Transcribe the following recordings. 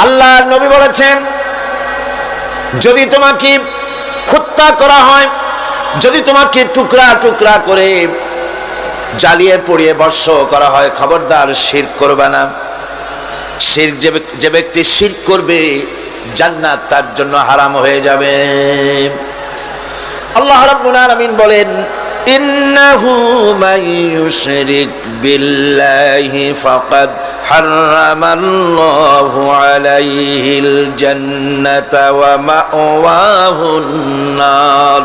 আল্লাহ নবী বলেছেন, যদি তোমাকে হত্যা করা হয়, যদি তোমাকে টুকরা টুকরা করে জ্বালিয়ে পুড়িয়ে ভস্ম করা হয়, খবরদার শিরক করবে না। শিরক যে ব্যক্তি শিরক করবে, জান্নাত তার জন্য হারাম হয়ে যাবে। আল্লাহ রাব্বুল আলামিন বলেন, ইন্নাহু মান ইউশরিক বিল্লাহি ফাকাদ হারামাল্লাহু আলাইহিল জান্নাতা ওয়া মাওয়াহুন নার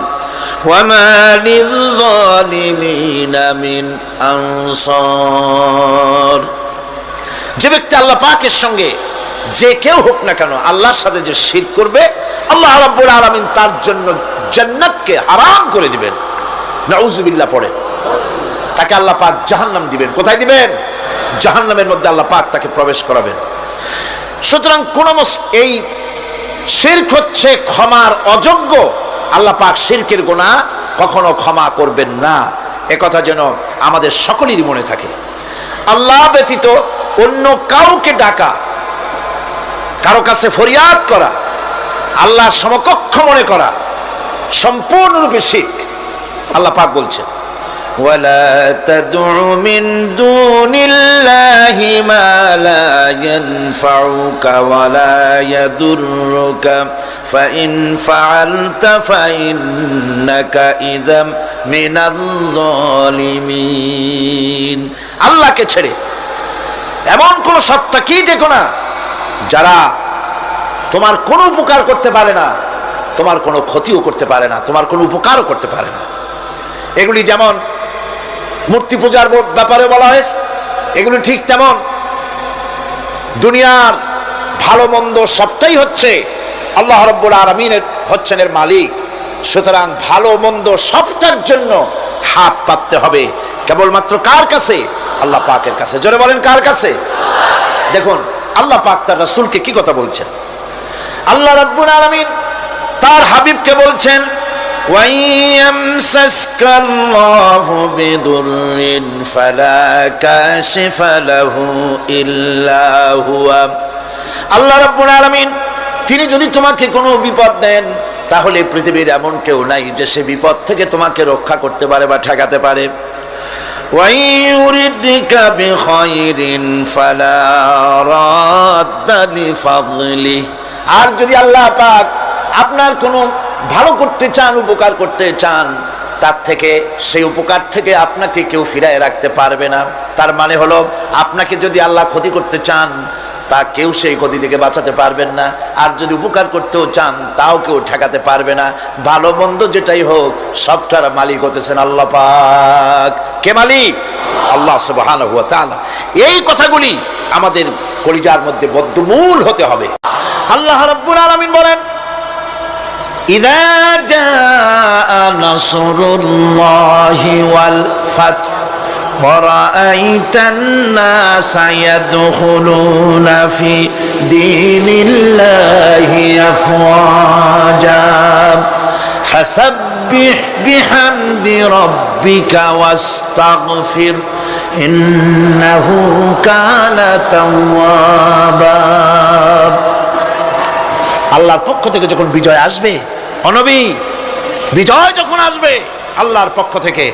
ওয়া মা লিয-যালিমিনা মিন আনসার। যে ব্যক্তি আল্লাহ পাকের সঙ্গে যে কেউ হোক না কেন আল্লাহর সাথে যে শিরক করবে, আল্লাহ রাব্বুল আলামিন তার জন্য জান্নাতকে হারাম করে দিবেন। নাউযুবিল্লাহ পড়ে তাকে আল্লাহ পাক জাহান্নাম দিবেন। কোথায় দিবেন? জাহান্নামের মধ্যে আল্লাহ পাক তাকে প্রবেশ করাবেন। সুতরাং এই শিরক হচ্ছে ক্ষমার অযোগ্য। আল্লাহ পাক শিরকের গুনাহ কখনো ক্ষমা করবেন না, একথা যেন আমাদের সকলেরই মনে থাকে। আল্লাহ ব্যতীত অন্য কাউকে ডাকা, কারো কাছে ফরিয়াদ করা, আল্লাহর সমকক্ষ মনে করা সম্পূর্ণরূপে শিরক। আল্লাহ পাক বলছেন, ওয়ালা তাদউ মিন দুনিল্লাহি মা লা ইয়ানফাউকা ওয়ালা ইয়াদুররুকা ফাইন ফাআলতা ফাইন্নাকা ইযাম মিনাল যালিমিন। আল্লাহকে ছেড়ে এমন কোন সত্তা কি দেখো না যারা তোমার কোনো উপকার করতে পারে না, তোমার কোনো ক্ষতিও করতে পারে না, তোমার কোনো উপকারও করতে পারে না। এগুলি যেমন মূর্তি পূজার ব্যাপারে বলা হয়েছে, এগুলি ঠিক তেমন দুনিয়ার ভালো মন্দ সবটাই হচ্ছে আল্লাহ রাব্বুল আলামিনের হচ্ছেন এর মালিক। সুতরাং ভালো মন্দ সবটার জন্য হাত পাততে হবে কেবলমাত্র কার কাছে? আল্লাহ পাকের কাছে। জোরে বলেন, কার কাছে? দেখুন আল্লাহ পাক তার রাসূলকে কি কথা বলছেন। আল্লাহ রাব্বুল আলামিন তার হাবিবকে বলছেন, ওয়াইয়ামসাসকাল্লাহু বিদুররিন ফালা কাশিফা লাহু ইল্লা হুয়া। আল্লাহ রাব্বুল আলামিন তিনি যদি তোমাকে কোনো বিপদ দেন, তাহলে পৃথিবীর এমন কেউ নাই যে সে বিপদ থেকে তোমাকে রক্ষা করতে পারে বা ঠেকাতে পারে। ওয়াইয়ুরিদকা বিখাইরিন ফালা রাদ্দা লিফাদলিহি। আর যদি আল্লাহ পাক আপনার কোনো ভালো করতে চান, উপকার করতে চান, তার থেকে সেই উপকার থেকে আপনাকে কেউ ফিরায় রাখতে পারবে না। তার মানে হলো আপনাকে যদি আল্লাহ ক্ষতি করতে চান, তা কেউ সেই ক্ষতি থেকে বাঁচাতে পারবেন না। আর যদি উপকার করতেও চান, তাও কেউ ঠেকাতে পারবে না। ভালো মন্দ যেটাই হোক সবটার মালিক হতেছেন আল্লাহ পাক। কে মালিক? আল্লাহ সুবহানাহু ওয়া তাআলা। এই কথাগুলি আমাদের কলিজার মধ্যে বদ্ধমূল হতে হবে। আল্লাহ রাব্বুল আলামিন বলেন, ইযা জাআ নাসরুল্লাহি ওয়াল ফাত ওয়ারাআইতান নাসা ইয়াদখুলুনা ফি দীনিল্লাহি আফওয়াজা ফাসাব্বিহ বিহামদি রাব্বিকা ওয়াস্তাগফির ইন্নাহু কানা তাওয়াবা। আল্লাহর পক্ষ থেকে যখন বিজয় আসবে, অনবী বিজয় যখন আসবে আল্লাহর পক্ষ থেকে,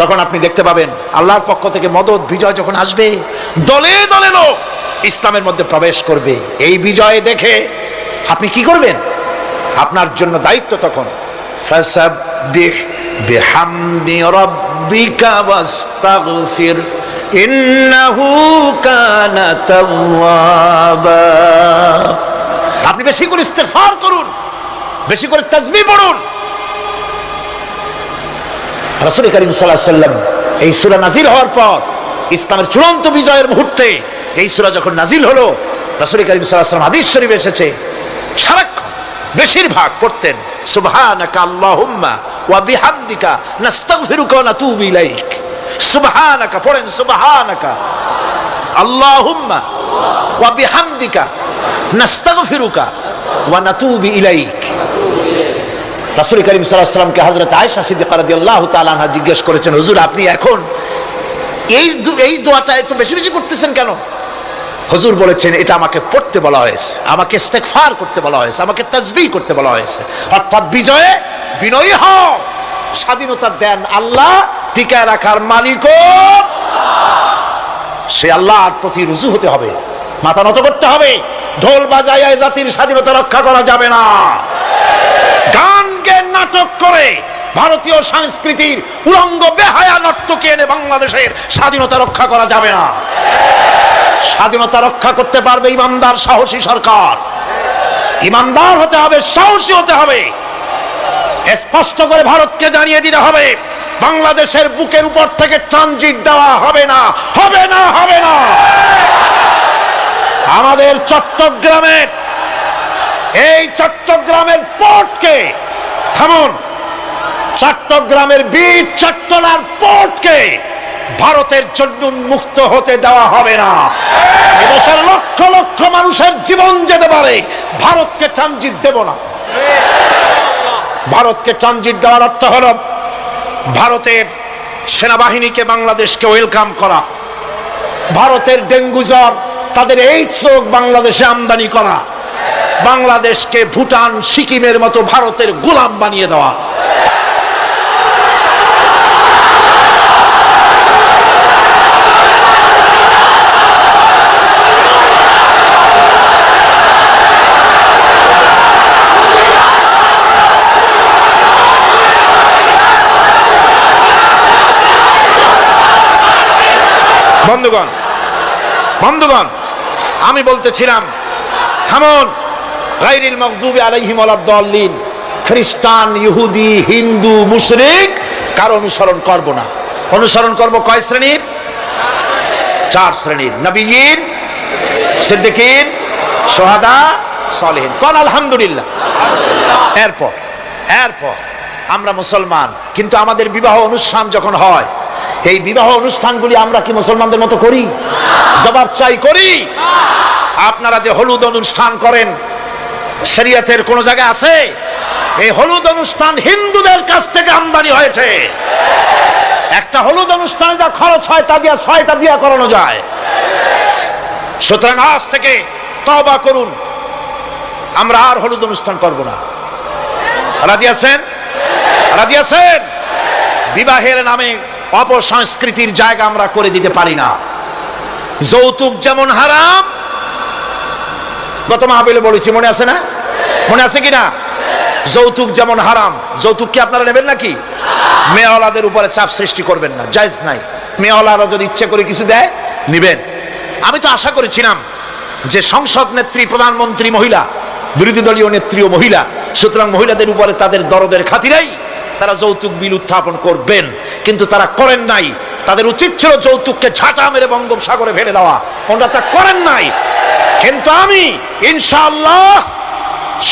তখন আপনি দেখতে পাবেন আল্লাহর পক্ষ থেকে মদদ, বিজয় যখন আসবে, দলে দলে লোক ইসলামের মধ্যে প্রবেশ করবে। এই বিজয় দেখে আপনি কি করবেন? আপনার জন্য দায়িত্ব তখন ফাসাব্বিহ বিহামদি রাব্বিকা ওয়াস্তাগফির ইন্নাহু কানা তাওয়াবা। আপনি বেশি করে ইস্তেগফার করুন, বেশি করে তাসবিহ পড়ুন। রাসূল কারীম সাল্লাল্লাহু আলাইহি ওয়াসাল্লাম এই সূরা নাযিল হওয়ার পর, ইসলামের চূড়ান্ত বিজয়ের মুহূর্তে এই সূরা যখন নাযিল হলো, রাসূল কারীম সাল্লাল্লাহু আলাইহি ওয়াসাল্লাম হাদিস শরীফে এসেছে সারাক্ষণ বেশিরভাগ পড়তেন সুবহানাকা আল্লাহুম্মা ওয়া বিহামদিকা নাস্তাগফিরুকা ওয়া নাতুবু ইলাইক। সুবহানাকা পড়েন, সুবহানাকা আল্লাহুম্মা ওয়া বিহামদিকা নাস্তাগফিরুকা ওয়া নাতুবু ইলাইক। রাসূল কারীম সাল্লাল্লাহু আলাইহি ওয়াসাল্লামকে হযরত আয়েশা সিদ্দিকা রাদিয়াল্লাহু তাআলা আনহা জিজ্ঞেস করেছেন, হুজুর আপনি এখন এই দোয়াটা এত বেশি বেশি করতেছেন কেন? হুজুর বলেছেন এটা আমাকে পড়তে বলা হয়েছে, আমাকে ইস্তেগফার করতে বলা হয়েছে, আমাকে তাসবিহ করতে বলা হয়েছে। অর্থাৎ বিজয়ে বিনয়ী হও। স্বাধীনতা দেন আল্লাহ, টিকায় রাখার মালিকও সে আল্লাহর প্রতি রুজু হতে হবে, মাথা নত করতে হবে। ঢোল বাজায় জাতির স্বাধীনতা রক্ষা করা যাবে না। গান গে নাটক করে ভারতীয় সংস্কৃতির উলঙ্গ বেহায়া নর্তকী এনে বাংলাদেশের স্বাধীনতা রক্ষা করা যাবে না। স্বাধীনতা রক্ষা করতে পারবে ইমানদার সাহসী সরকার। ইমানদার হতে হবে, সাহসী হতে হবে। স্পষ্ট করে ভারতকে জানিয়ে দিতে হবে বাংলাদেশের বুকের উপর থেকে ট্রানজিট দেওয়া হবে না, হবে না, হবে না। আমাদের চট্টগ্রামের এই চট্টগ্রামের পোর্টকে থামুন, চট্টগ্রামের বীর চট্টলার পোর্টকে ভারতের জন্য মুক্ত হতে দেওয়া হবে না। এদেশের লক্ষ লক্ষ মানুষের জীবন যেতে পারে, ভারতকে ট্রানজিট দেব না। ভারতকে ট্রানজিট দেওয়ার অর্থ হলো ভারতের সেনাবাহিনীকে বাংলাদেশকে ওয়েলকাম করা, ভারতের ডেঙ্গু জ্বর তাদের এইডস রোগ বাংলাদেশে আমদানি করা, বাংলাদেশকে ভুটান সিকিমের মতো ভারতের গোলাম বানিয়ে দেওয়া। বন্ধুগণ, বন্ধুগণ, আমি বলতেছিলাম থামুন। গায়রিল মাগদুবি আলাইহিম ওয়ালাদ-দাল্লিন, খ্রিস্টান, ইহুদি, হিন্দু, মুশরিক কার অনুসরণ করব না। অনুসরণ করব কয় শ্রেণীর? 4 শ্রেণীর। নবীয়িন, সিদ্দিকিন, শুহাদা, সালেহিন। কোন আলহামদুলিল্লাহ। এরপর আমরা মুসলমান, কিন্তু আমাদের বিবাহ অনুষ্ঠান যখন হয়, এই বিবাহ অনুষ্ঠানগুলি আমরা কি মুসলমানদের মতো করি? জবাব চাই, করি? আপনারা যে হলুদ অনুষ্ঠান করেন, শরীয়তের কোন জায়গায় আছে? এই হলুদ অনুষ্ঠান হিন্দুদের কাছ থেকে আমদানি হয়েছে। একটা হলুদ অনুষ্ঠানে যা খরচ হয় তা দিয়ে 6টা বিয়ে করানো যায়। সুতরাং আজ থেকে তওবা করুন, আমরা আর হলুদ অনুষ্ঠান করব না। রাজি আছেন? রাজি আছেন? বিবাহের নামে অপসংস্কৃতির জায়গা আমরা করে দিতে পারি না। যৌতুক যেমন হারাম, গত মাহফিলে বলেছি, মনে আছে না? মনে আছে কিনা? যৌতুক যেমন হারাম, যৌতুক কি আপনারা নেবেন নাকি? মেয়েওয়ালাদের উপরে চাপ সৃষ্টি করবেন না, জায়েজ নাই। মেয়েওয়ালারা যদি ইচ্ছে করে কিছু দেয়, নিবেন। আমি তো আশা করেছিলাম যে সংসদ নেত্রী, প্রধানমন্ত্রী মহিলা, বিরোধী দলীয় নেত্রীও মহিলা, সুতরাং মহিলাদের উপরে তাদের দরদের খাতিরেই তারা যৌতুক বিল উত্থাপন করবেন, কিন্তু তারা করেন নাই। তাদের উচিত ছিল যৌতুককে ঝাঁটা মেরে বঙ্গোপসাগরে ফেলে দেওয়া, ওনারা তা করেন নাই। কিন্তু আমি ইনশাআল্লাহ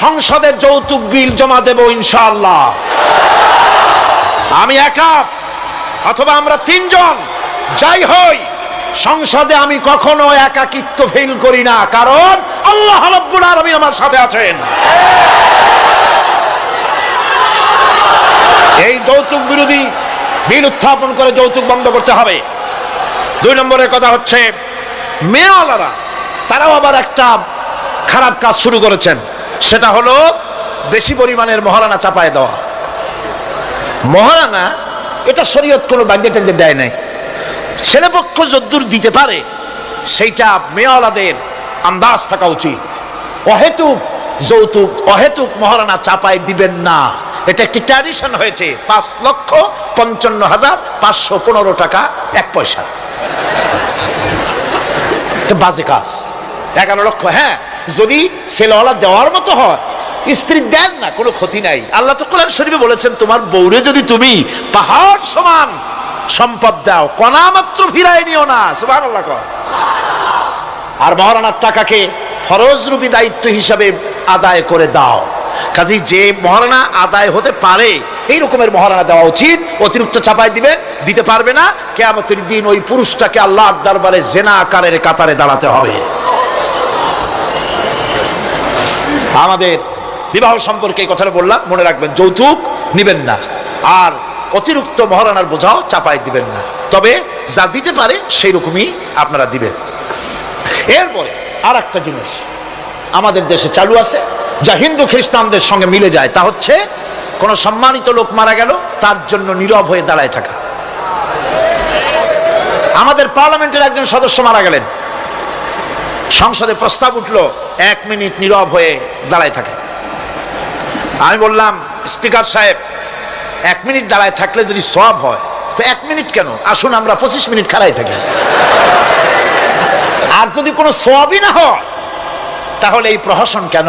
সংসদে যৌতুক বিল জমা দেব ইনশাআল্লাহ। আমি একা অথবা আমরা 3 জন যাই হই, সংসদে আমি কখনো একাকিত্ব ফিল করি না, কারণ আল্লাহ রাব্বুল আলামিন আমার সাথে আছেন। এই যৌতুক বিরোধী বিল উত্থাপন করে যৌতুক বন্ধ করতে হবে। 2 নম্বরের কথা হচ্ছে, মেয়েওয়ালারা তারাও আবার একটা খারাপ কাজ শুরু করেছেন, সেটা হলো বেশি পরিমাণের মহারানা চাপায় দেওয়া। মহারানা এটা শরীয়ত কোনো বাধ্যে টেন্দে দেয় নাই। ছেলেপক্ষ যদ্দূর দিতে পারে সেইটা মেয়েওয়ালাদের আন্দাজ থাকা উচিত। অহেতুক যৌতুক, অহেতুক মহারানা চাপায় দিবেন না। এটা একটি ট্র্যাডিশন হয়েছে। 5,55,515 টাকা 1 পয়সা, এটা বাজে কাজ। 11 লক্ষ, হ্যাঁ, যদি ছেলেওয়ালা দেওয়ার মতো হয়, স্ত্রী দেন না, কোনো ক্ষতি নাই। আল্লাহ তো কোরআন শরীফে বলেছেন, তোমার বউরে যদি তুমি পাহাড় সমান সম্পদ দাও, কণা মাত্র ফিরায় নিও না। সুবহানাল্লাহ। আর মহারানার টাকাকে ফরজরূপী দায়িত্ব হিসাবে আদায় করে দাও। কাজী যে মহারানা আদায় হতে পারে এই রকমের মহারানা দেওয়া উচিত। অতিরিক্ত চাপাই দিতে পারবে না। কিয়ামতের দিন ওই পুরুষটাকে আল্লাহর দরবারে জেনাকারের কাতারে দাঁড়াতে হবে। আমাদের বিবাহ সম্পর্কে এই কথাটা বললাম, মনে রাখবেন, যৌতুক নিবেন না, আর অতিরিক্ত মহারানার বোঝাও চাপাই দিবেন না। তবে যা দিতে পারে সেই রকমই আপনারা দিবেন। এরপরে আর একটা জিনিস আমাদের দেশে চালু আছে, যা হিন্দু খ্রিস্টানদের সঙ্গে মিলে যায়, তা হচ্ছে কোন সম্মানিত লোক মারা গেল, তার জন্য নীরব হয়ে দাঁড়ায় থাকা। আমাদের পার্লামেন্টের একজন সদস্য মারা গেলেন, সংসদে প্রস্তাব উঠল 1 মিনিট নীরব হয়ে দাঁড়ায় থাকে। আমি বললাম, স্পিকার সাহেব, 1 মিনিট দাঁড়ায় থাকলে যদি সওয়াব হয় তো 1 মিনিট কেন, আসুন আমরা 25 মিনিট খাড়াই থাকি। আর যদি কোনো সওয়াবই না হয় তাহলে এই প্রহসন কেন?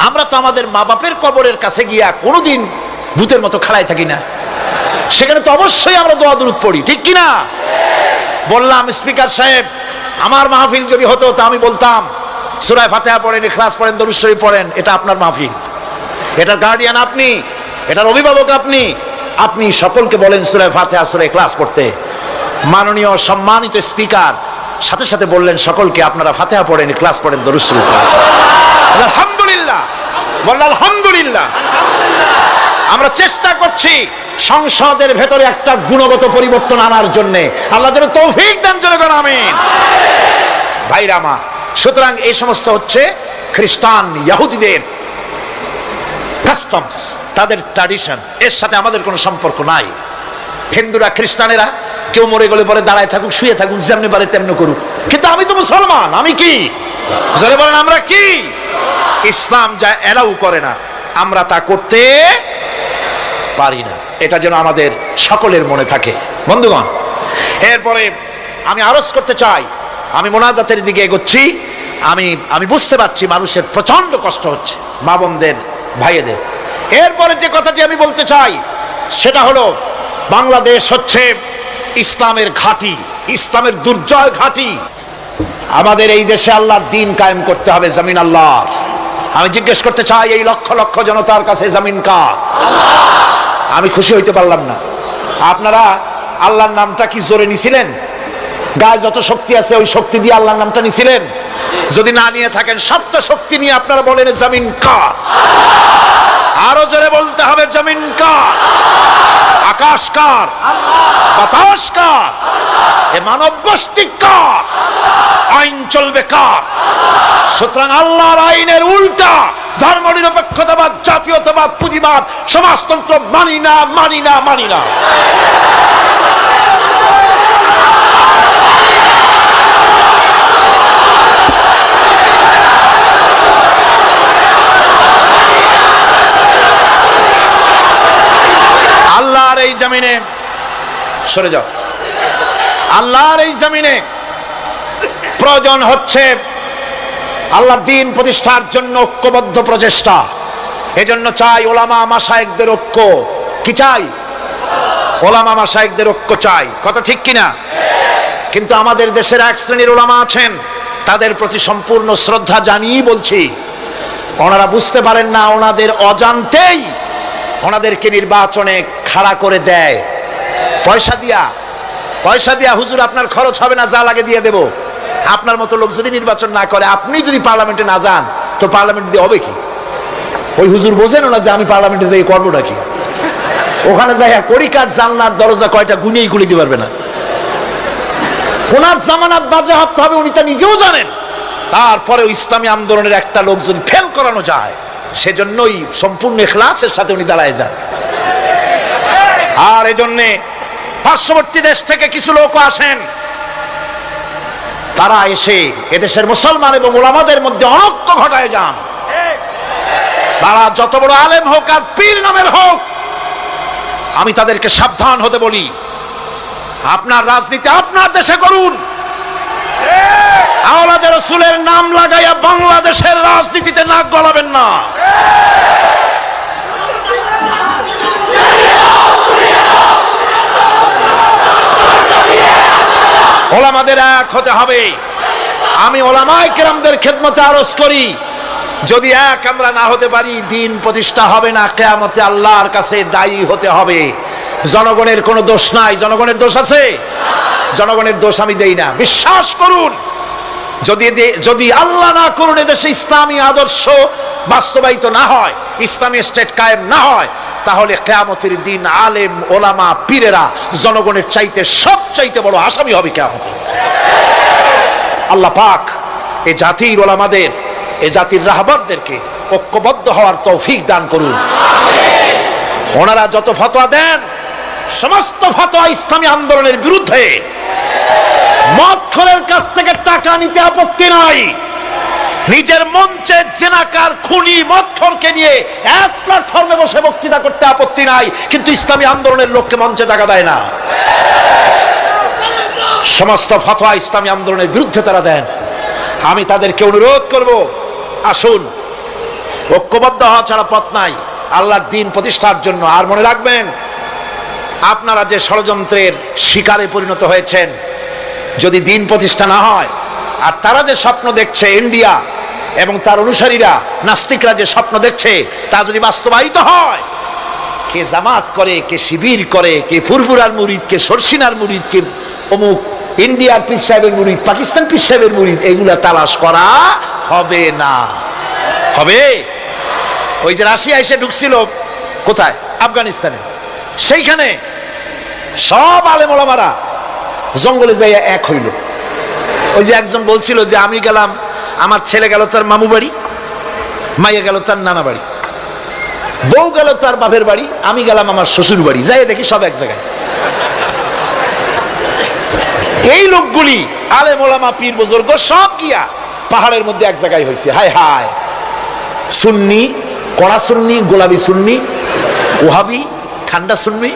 আমরা তো আমাদের মা বাপের কবরের কাছে গিয়া কোনোদিন ভূতের মতো খাড়াই থাকি না, সেখানে তো অবশ্যই আমরা দোয়া দুরূদ পড়ি, ঠিক কিনা? বললাম, স্পিকার সাহেব, আমার মাহফিল যদি হতো তা আমি বলতাম সূরা ফাতিহা পড়েন, ইখলাস পড়েন, দরুদ শরীফ পড়েন। এটা আপনার মাহফিল, এটার গার্ডিয়ান আপনি, এটার অভিভাবক আপনি। আপনি সকলকে বলেন সূরা ফাতিহা, সূরা ইখলাস পড়তে। মাননীয় সম্মানিত স্পিকার সাথে সাথে বললেন সকলকে, আপনারা ফাতিহা পড়েন, ইখলাস পড়েন, দরুদ শরীফ পড়েন। আলহামদুলিল্লাহ, বললেন আলহামদুলিল্লাহ। আমরা চেষ্টা করছি সংসদের ভেতরে একটা গুণগত পরিবর্তন আনার জন্য। আল্লাহ যেন তৌফিক দেন, জনগণ আমিন। ভাইরা আমার, সুতরাং এই সমস্ত হচ্ছে খ্রিস্টান ইহুদিদের কাস্টমস, তাদের ট্র্যাডিশন, এর সাথে আমাদের কোনো সম্পর্ক নাই। হিন্দুরা খ্রিস্টানেরা কেউ মরে গেলে পরে দাঁড়ায় থাকুক, শুয়ে থাকুক, যেমনি পারে তেমনি করুক, কিন্তু আমি তো মুসলমান, আমি কি? জোরে বলেন, আমরা কি? ইসলাম যা এলাউ করে না আমরা তা করতে পারি না, এটা যেন আমাদের সকলের মনে থাকে। বন্ধুগণ, এরপরে আমি আরজ করতে চাই, আমি মোনাজাতের দিকে এগোচ্ছি। আমি বুঝতে পারছি মানুষের প্রচন্ড কষ্ট হচ্ছে, মা বোনদের, ভাইয়েদের। এরপরে যে কথাটি আমি বলতে চাই সেটা হলো, বাংলাদেশ হচ্ছে ইসলামের ঘাঁটি, ইসলামের দুর্জয় ঘাঁটি। আমাদের এই দেশে আল্লাহর দ্বীন কায়েম করতে হবে, জমিন আল্লাহর। আমি জিজ্ঞেস করতে চাই, এই লক্ষ লক্ষ জনতার কাছে জমিন কার? আমি খুশি হইতে পারলাম না। আপনারা আল্লাহর নামটা কি জোরে নিছিলেন? গায়ে যত শক্তি আছে ওই শক্তি দিয়ে আল্লাহর নামটা নিছিলেন? যদি না নিয়ে থাকেন, সপ্ত শক্তি নিয়ে আপনারা বলেন জমিন কার? আরো জোরে বলতে হবে, জমিন কার? আকাশ কার? বাতাস কার? এ মানব গোষ্ঠী কার? আইন চলবে কার? সুতরাং আল্লাহর আইনের উল্টা ধর্ম নিরপেক্ষতাবাদ, জাতীয়তাবাদ, পুঁজিবাদ, সমাজতন্ত্র মানি না, মানি না, মানি না। আল্লাহর এই জমিনে, সরে যাও, আল্লাহর এই জমিনে প্রয়োজন হচ্ছে আল্লাহর দ্বীন প্রতিষ্ঠার জন্য ঐক্যবদ্ধ প্রচেষ্টা। এজন্য চাই ওলামা মাশায়েখদের ঐক্য। কি চাই? ওলামা মাশায়েখদের ঐক্য চাই। কথা ঠিক কিনা? কিন্তু আমাদের দেশের এক শ্রেণীর ওলামা আছেন, তাদের প্রতি সম্পূর্ণ শ্রদ্ধা জানিয়ে বলছি, ওনারা বুঝতে পারেন না, ওনাদের অজান্তেই ওনাদেরকে নির্বাচনে খাড়া করে দেয় পয়সা দিয়া। হুজুর আপনার খরচ হবে না, যা লাগে দিয়ে দেব। আপনার মতো লোক যদি নির্বাচন না করে, আপনি যদি পার্লামেন্টে না যান, তো পার্লামেন্ট দিয়ে হবে কি? ওই হুজুর বোঝেন না যে আমি পার্লামেন্টে যাই করবোটা কি? ওখানে যাই কড়িকাঠ জানলার দরজা কয়টা গুনেই খুলে দিতে পারবে না। ওনার জামানত বাজেয়াপ্ত হবে, উনি তা নিজেও জানেন। তারপরেও ইসলামী আন্দোলনের একটা লোক যদি ফেল করানো যায়, সেজন্যই সম্পূর্ণ ইখলাসের সাথে উনি দাঁড়ায় যান। আর এজন্যে পার্শ্ববর্তী দেশ থেকে কিছু লোক আসেন, তারা এসে এদেশের মুসলমান এবং ওলামাদের মধ্যে অনৈক্য ঘটায় যান। তারা যত বড় আলেম হোক আর পীর নামের হোক, আমি তাদেরকে সাবধান হতে বলি, আপনার রাজনীতি আপনার দেশে করুন, আওলাদে রাসূলের নাম লাগাইয়া বাংলাদেশের রাজনীতিতে নাক গলাবেন না। ওলামাদের এক হতে হবে। আমি ওলামায়ে কেরামদের খেদমতে আরজ করি, যদি এক আমরা না হতে পারি, দ্বীন প্রতিষ্ঠা হবে না। কিয়ামতে আল্লাহর কাছে দায়ী হতে হবে। জনগণের কোনো দোষ নাই। জনগণের দোষ আছে? জনগণের দোষ আমি দেই না। বিশ্বাস করুন, যদি আল্লাহ না করুন এদেশে ইসলামী আদর্শ বাস্তবায়িত না হয়, ইসলামী স্টেট কায়েম না হয়, তাহলে কিয়ামতের দিন আলেম, ওলামা, পীরেরা জনগণের চাইতে সবচাইতে বড় আসামি হবে কিয়ামতে। আল্লাহ পাক এ জাতির ওলামাদের, এ জাতির রাহবারদেরকে ঐক্যবদ্ধ হওয়ার তৌফিক দান করুন। ওনারা যত ফতোয়া দেন সমস্ত ফতোয়া ইসলামী আন্দোলনের বিরুদ্ধে। মদখোরের কাছ থেকে টাকা নিতে আপত্তি নাই, নিজের মঞ্চে জেনাকার খুনি মদখোরকে নিয়ে এক প্ল্যাটফর্মে বসে বক্তৃতা করতে আপত্তি নাই, কিন্তু ইসলামী আন্দোলনের লোককে মঞ্চে জায়গা দেয় না। সমস্ত ফতোয়া ইসলামী আন্দোলনের বিরুদ্ধে তারা দেন। আমি তাদেরকে অনুরোধ করব, আসুন, ঐক্যবদ্ধ হওয়া ছাড়া পথ নাই আল্লাহর দ্বীন প্রতিষ্ঠার জন্য। আর মনে রাখবেন, আপনারা যে ষড়যন্ত্রের শিকারে পরিণত হয়েছেন, যদি দ্বীন প্রতিষ্ঠা না হয়, আর তারা যে স্বপ্ন দেখছে, ইন্ডিয়া এবং তার অনুসারীরা নাস্তিকরা যে স্বপ্ন দেখছে, তা যদি বাস্তবায়িত হয়, কে জামাত করে, কে শিবির করে, কে ফুরফুরার মুরিদ, কে সরসিনার মুরিদ, কে অমুক ইন্ডিয়ার পীর সাহেবের মুরিদ, পাকিস্তান পীর সাহেবের মুরিদ, এগুলা তালাশ করা হবে না। হবে? ওই যে রাশিয়া এসে ঢুকছিল কোথায়, আফগানিস্তানে, সেইখানে সব আলেম ওলামারা জঙ্গলে যাইয়া এক হইল। ওই যে একজন বলছিল যে আমি গেলাম, আমার ছেলে গেল তার মামু বাড়ি, মাইয়া গেল তার নানা বাড়ি, বউ গেল তার বাপের বাড়ি, আমি গেলাম আমার শ্বশুর বাড়ি, যাই দেখি সব এক জায়গায়। এই লোকগুলি আলেম ওলামা পীর বুজুর্গ সব গিয়া পাহাড়ের মধ্যে এক জায়গায় হয়েছে। হায় হায়, সুন্নি কড়া সুন্নি, গোলাপি সুন্নি, ওহাবি ঠান্ডা সুন্নি,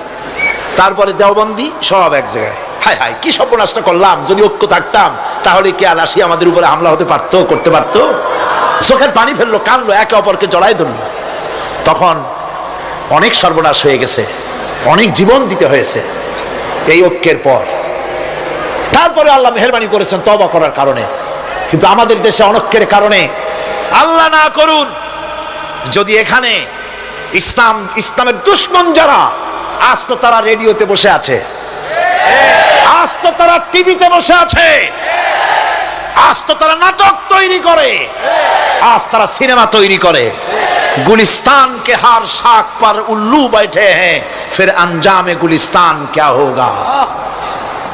তারপরে দেওবন্দি, সব এক জায়গায়। হায় হায়, কি সর্বনাশটা করলাম! যদি ঐক্য থাকতাম তাহলে কি আর রাশিয়া আমাদের উপরে হামলা হতে পারতো, করতে পারতো? চোখের পানি ফেললো, কানলো, একে অপরকে জড়াই ধরলো। তখন অনেক সর্বনাশ হয়ে গেছে, অনেক জীবন দিতে হয়েছে এই ঐক্যের পর। তারপরে আল্লাহ মেহেরবানি করেছেন তওবা করার কারণে। কিন্তু আমাদের দেশে অনৈক্যের কারণে, আল্লাহ না করুন, যদি এখানে ইসলামের দুশমন যারা, আজ তো তারা রেডিওতে বসে আছে, আজ তো তারা টিভিতে বসে আছে, আজ তো তারা নাটক তৈরি করে, আজ তারা সিনেমা তৈরি করে। গুলিস্তান কে হার শাখ पर उल्लू बैठे हैं, फिर अंजाम गुलिस्तान क्या होगा।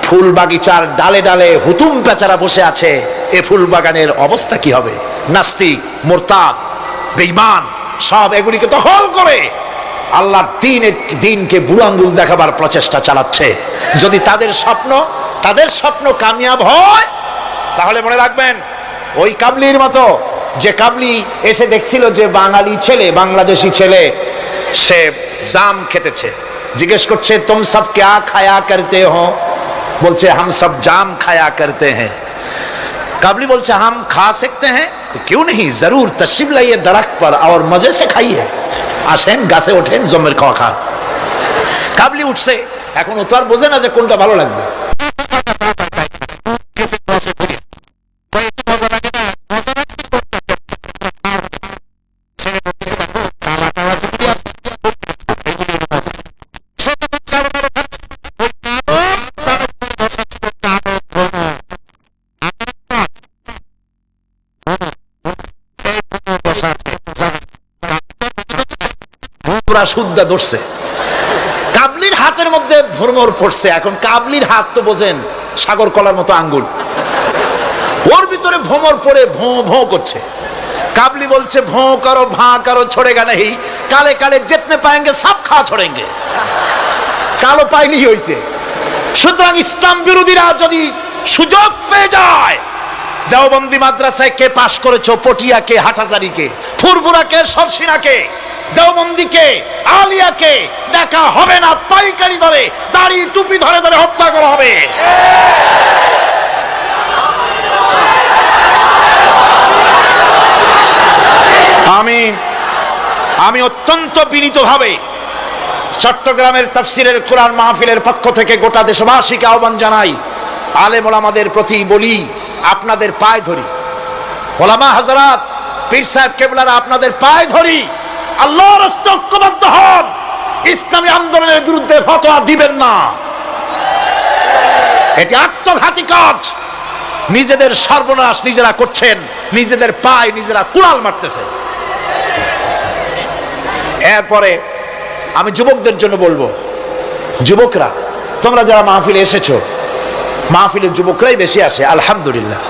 ফুল বাগিচার ডালে ডালে হুতুম পেচারা বসে আছে, এ ফুল বাগানের অবস্থা কি হবে? নাস্তিক, মুরতাদ, বেঈমান সব এগুলিকে দখল করে আল্লাহর দ্বীনকে বুড়ো আঙ্গুল দেখাবার প্রচেষ্টা চালাচ্ছে। যদি তাদের স্বপ্ন কামিয়াব হয়, তাহলে মনে রাখবেন, ওই কাবলির মতো, যে কাবলি এসে দেখছিল যে বাঙালি ছেলে, বাংলাদেশি ছেলে, সে জাম খেতেছে, জিজ্ঞেস করছে তুম সব ক্যা খায়া করতে হো? বলছে হাম সব জাম খায়া করতে হ্যাঁ। কাবলি বলছে হাম খা सकते हैं? क्यों नहीं, जरूर तशरीफ लाइए दरख्त पर और मजे से खाइए। আসেন, গাছে ওঠেন, জমের খাওয়া খান। কাবলি উঠছে, এখন ও তো আর বোঝে না যে কোনটা ভালো লাগবে। সুদ্ধা ধরছে, কাবলির হাতের মধ্যে ভ্রমর পড়ছে। এখন কাবলির হাত তো বোঝেন সাগর কলার মতো আঙ্গুল, ওর ভিতরে ভ্রমর পড়ে ভোঁ ভোঁ করছে। কাবলি বলছে ভোঁ করো, ভাঁ করো, छोड़ेगा नहीं, কালে কালে जितने पाएंगे सब खा छोड़ेंगे। কালো পাইলেই হয়েছে। সুতরাং ইসলাম বিরোধীরা যদি সুযোগ পেয়ে যায়, দেওবন্দি মাদ্রাসায় কে পাশ করেছো, পটিয়াকে, হাটহাজারীকে, ফুরফুরাকে, সরসিনাকে, দেওবন্দিকে, আলিয়াকে দেখা হবে না, পাইকারি ধরে, দাড়ি টুপি ধরে ধরে হত্যা করা হবে। আমি অত্যন্ত বিনীতভাবে চট্টগ্রামের তাফসিরের কোরআন মাহফিলের পক্ষ থেকে গোটা দেশবাসীকে আহ্বান জানাই, আলেম ওলামাদের প্রতি বলি, আপনাদের পায়ে ধরি, ওলামা হযরত, পীর সাহেব কেবলারা, আপনাদের পায়ে ধরি, আল্লাহর রাস্তে ঐক্যবদ্ধ হন, ইসলামী আন্দোলনের বিরুদ্ধে ফতোয়া দিবেন না। এটি আত্মঘাতী কাজ। নিজেদের সর্বনাশ নিজেরা করছেন, নিজেদের পায়ে নিজেরা কুড়াল মারতেছেন। এরপরে আমি যুবকদের জন্য বলবো, যুবকরা, তোমরা যারা মাহফিলে এসেছো, মাহফিলের যুবকরাই বেশি আসে, আলহামদুলিল্লাহ।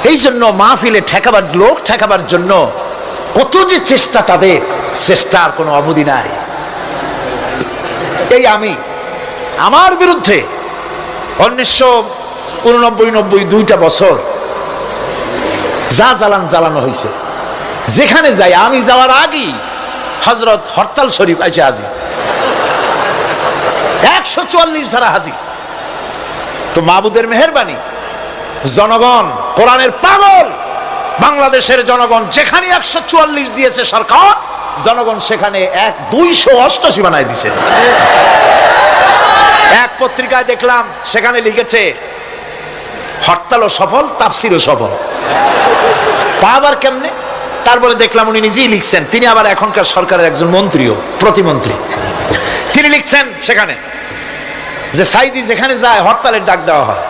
এই জন্য মাহফিলে ঠেকাবার, লোক ঠেকাবার জন্য কত যে চেষ্টা, তাদের চেষ্টার কোনো অবধি নাই। এই আমার বিরুদ্ধে 1989-90 2টা বছর যা জ্বালানো হয়েছে, যেখানে যাই, আমি যাওয়ার আগেই হযরত হরতাল শরীফ আছে হাজির, 144 ধারা হাজির। তো মাবুদের মেহেরবানি, জনগণ কোরআনের পাগল, বাংলাদেশের জনগণ যেখানে 144 দিয়েছে সরকার, জনগণ সেখানে 288 বানায় দিছে। এক পত্রিকায় দেখলাম সেখানে লিখেছে হরতালও সফল, তাফসিরও সফল। তা আবার কেমনে? তারপরে দেখলাম উনি নিজেই লিখছেন, তিনি আবার এখনকার সরকারের একজন মন্ত্রীও, প্রতিমন্ত্রী। তিনি লিখছেন সেখানে যে সাইদি যেখানে যায় হরতালের ডাক দেওয়া হয়।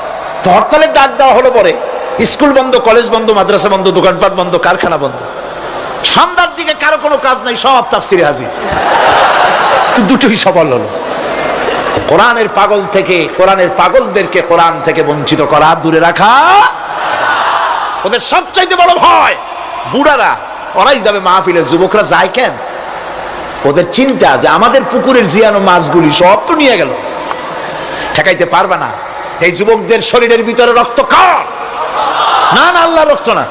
তো হরতালের ডাক দেওয়া হলো পরে স্কুল বন্ধ, কলেজ বন্ধ, মাদ্রাসা বন্ধ, দোকানপাট বন্ধ, কারখানা বন্ধ। সন্ধ্যার দিকে কারো কোনো কাজ নাই, সব তাফসিরে হাজির। তো দুটোই সফল হলো। কোরআনের পাগল থেকে, কোরআনের পাগলদেরকে কোরআন থেকে বঞ্চিত করা, দূরে রাখা ওদের সবচাইতে বড় ভয়। বুড়ারা ওরাই যাবে মাহফিলে, যুবকরা যায় কেন? ওদের চিন্তা যে আমাদের পুকুরের জিয়ানো মাছগুলি সব তো নিয়ে গেল, ঠেকাইতে পারবে না। এই যুবকদের শরীরের ভিতরে রক্ত কার? না না, আল্লাহর রক্ত না,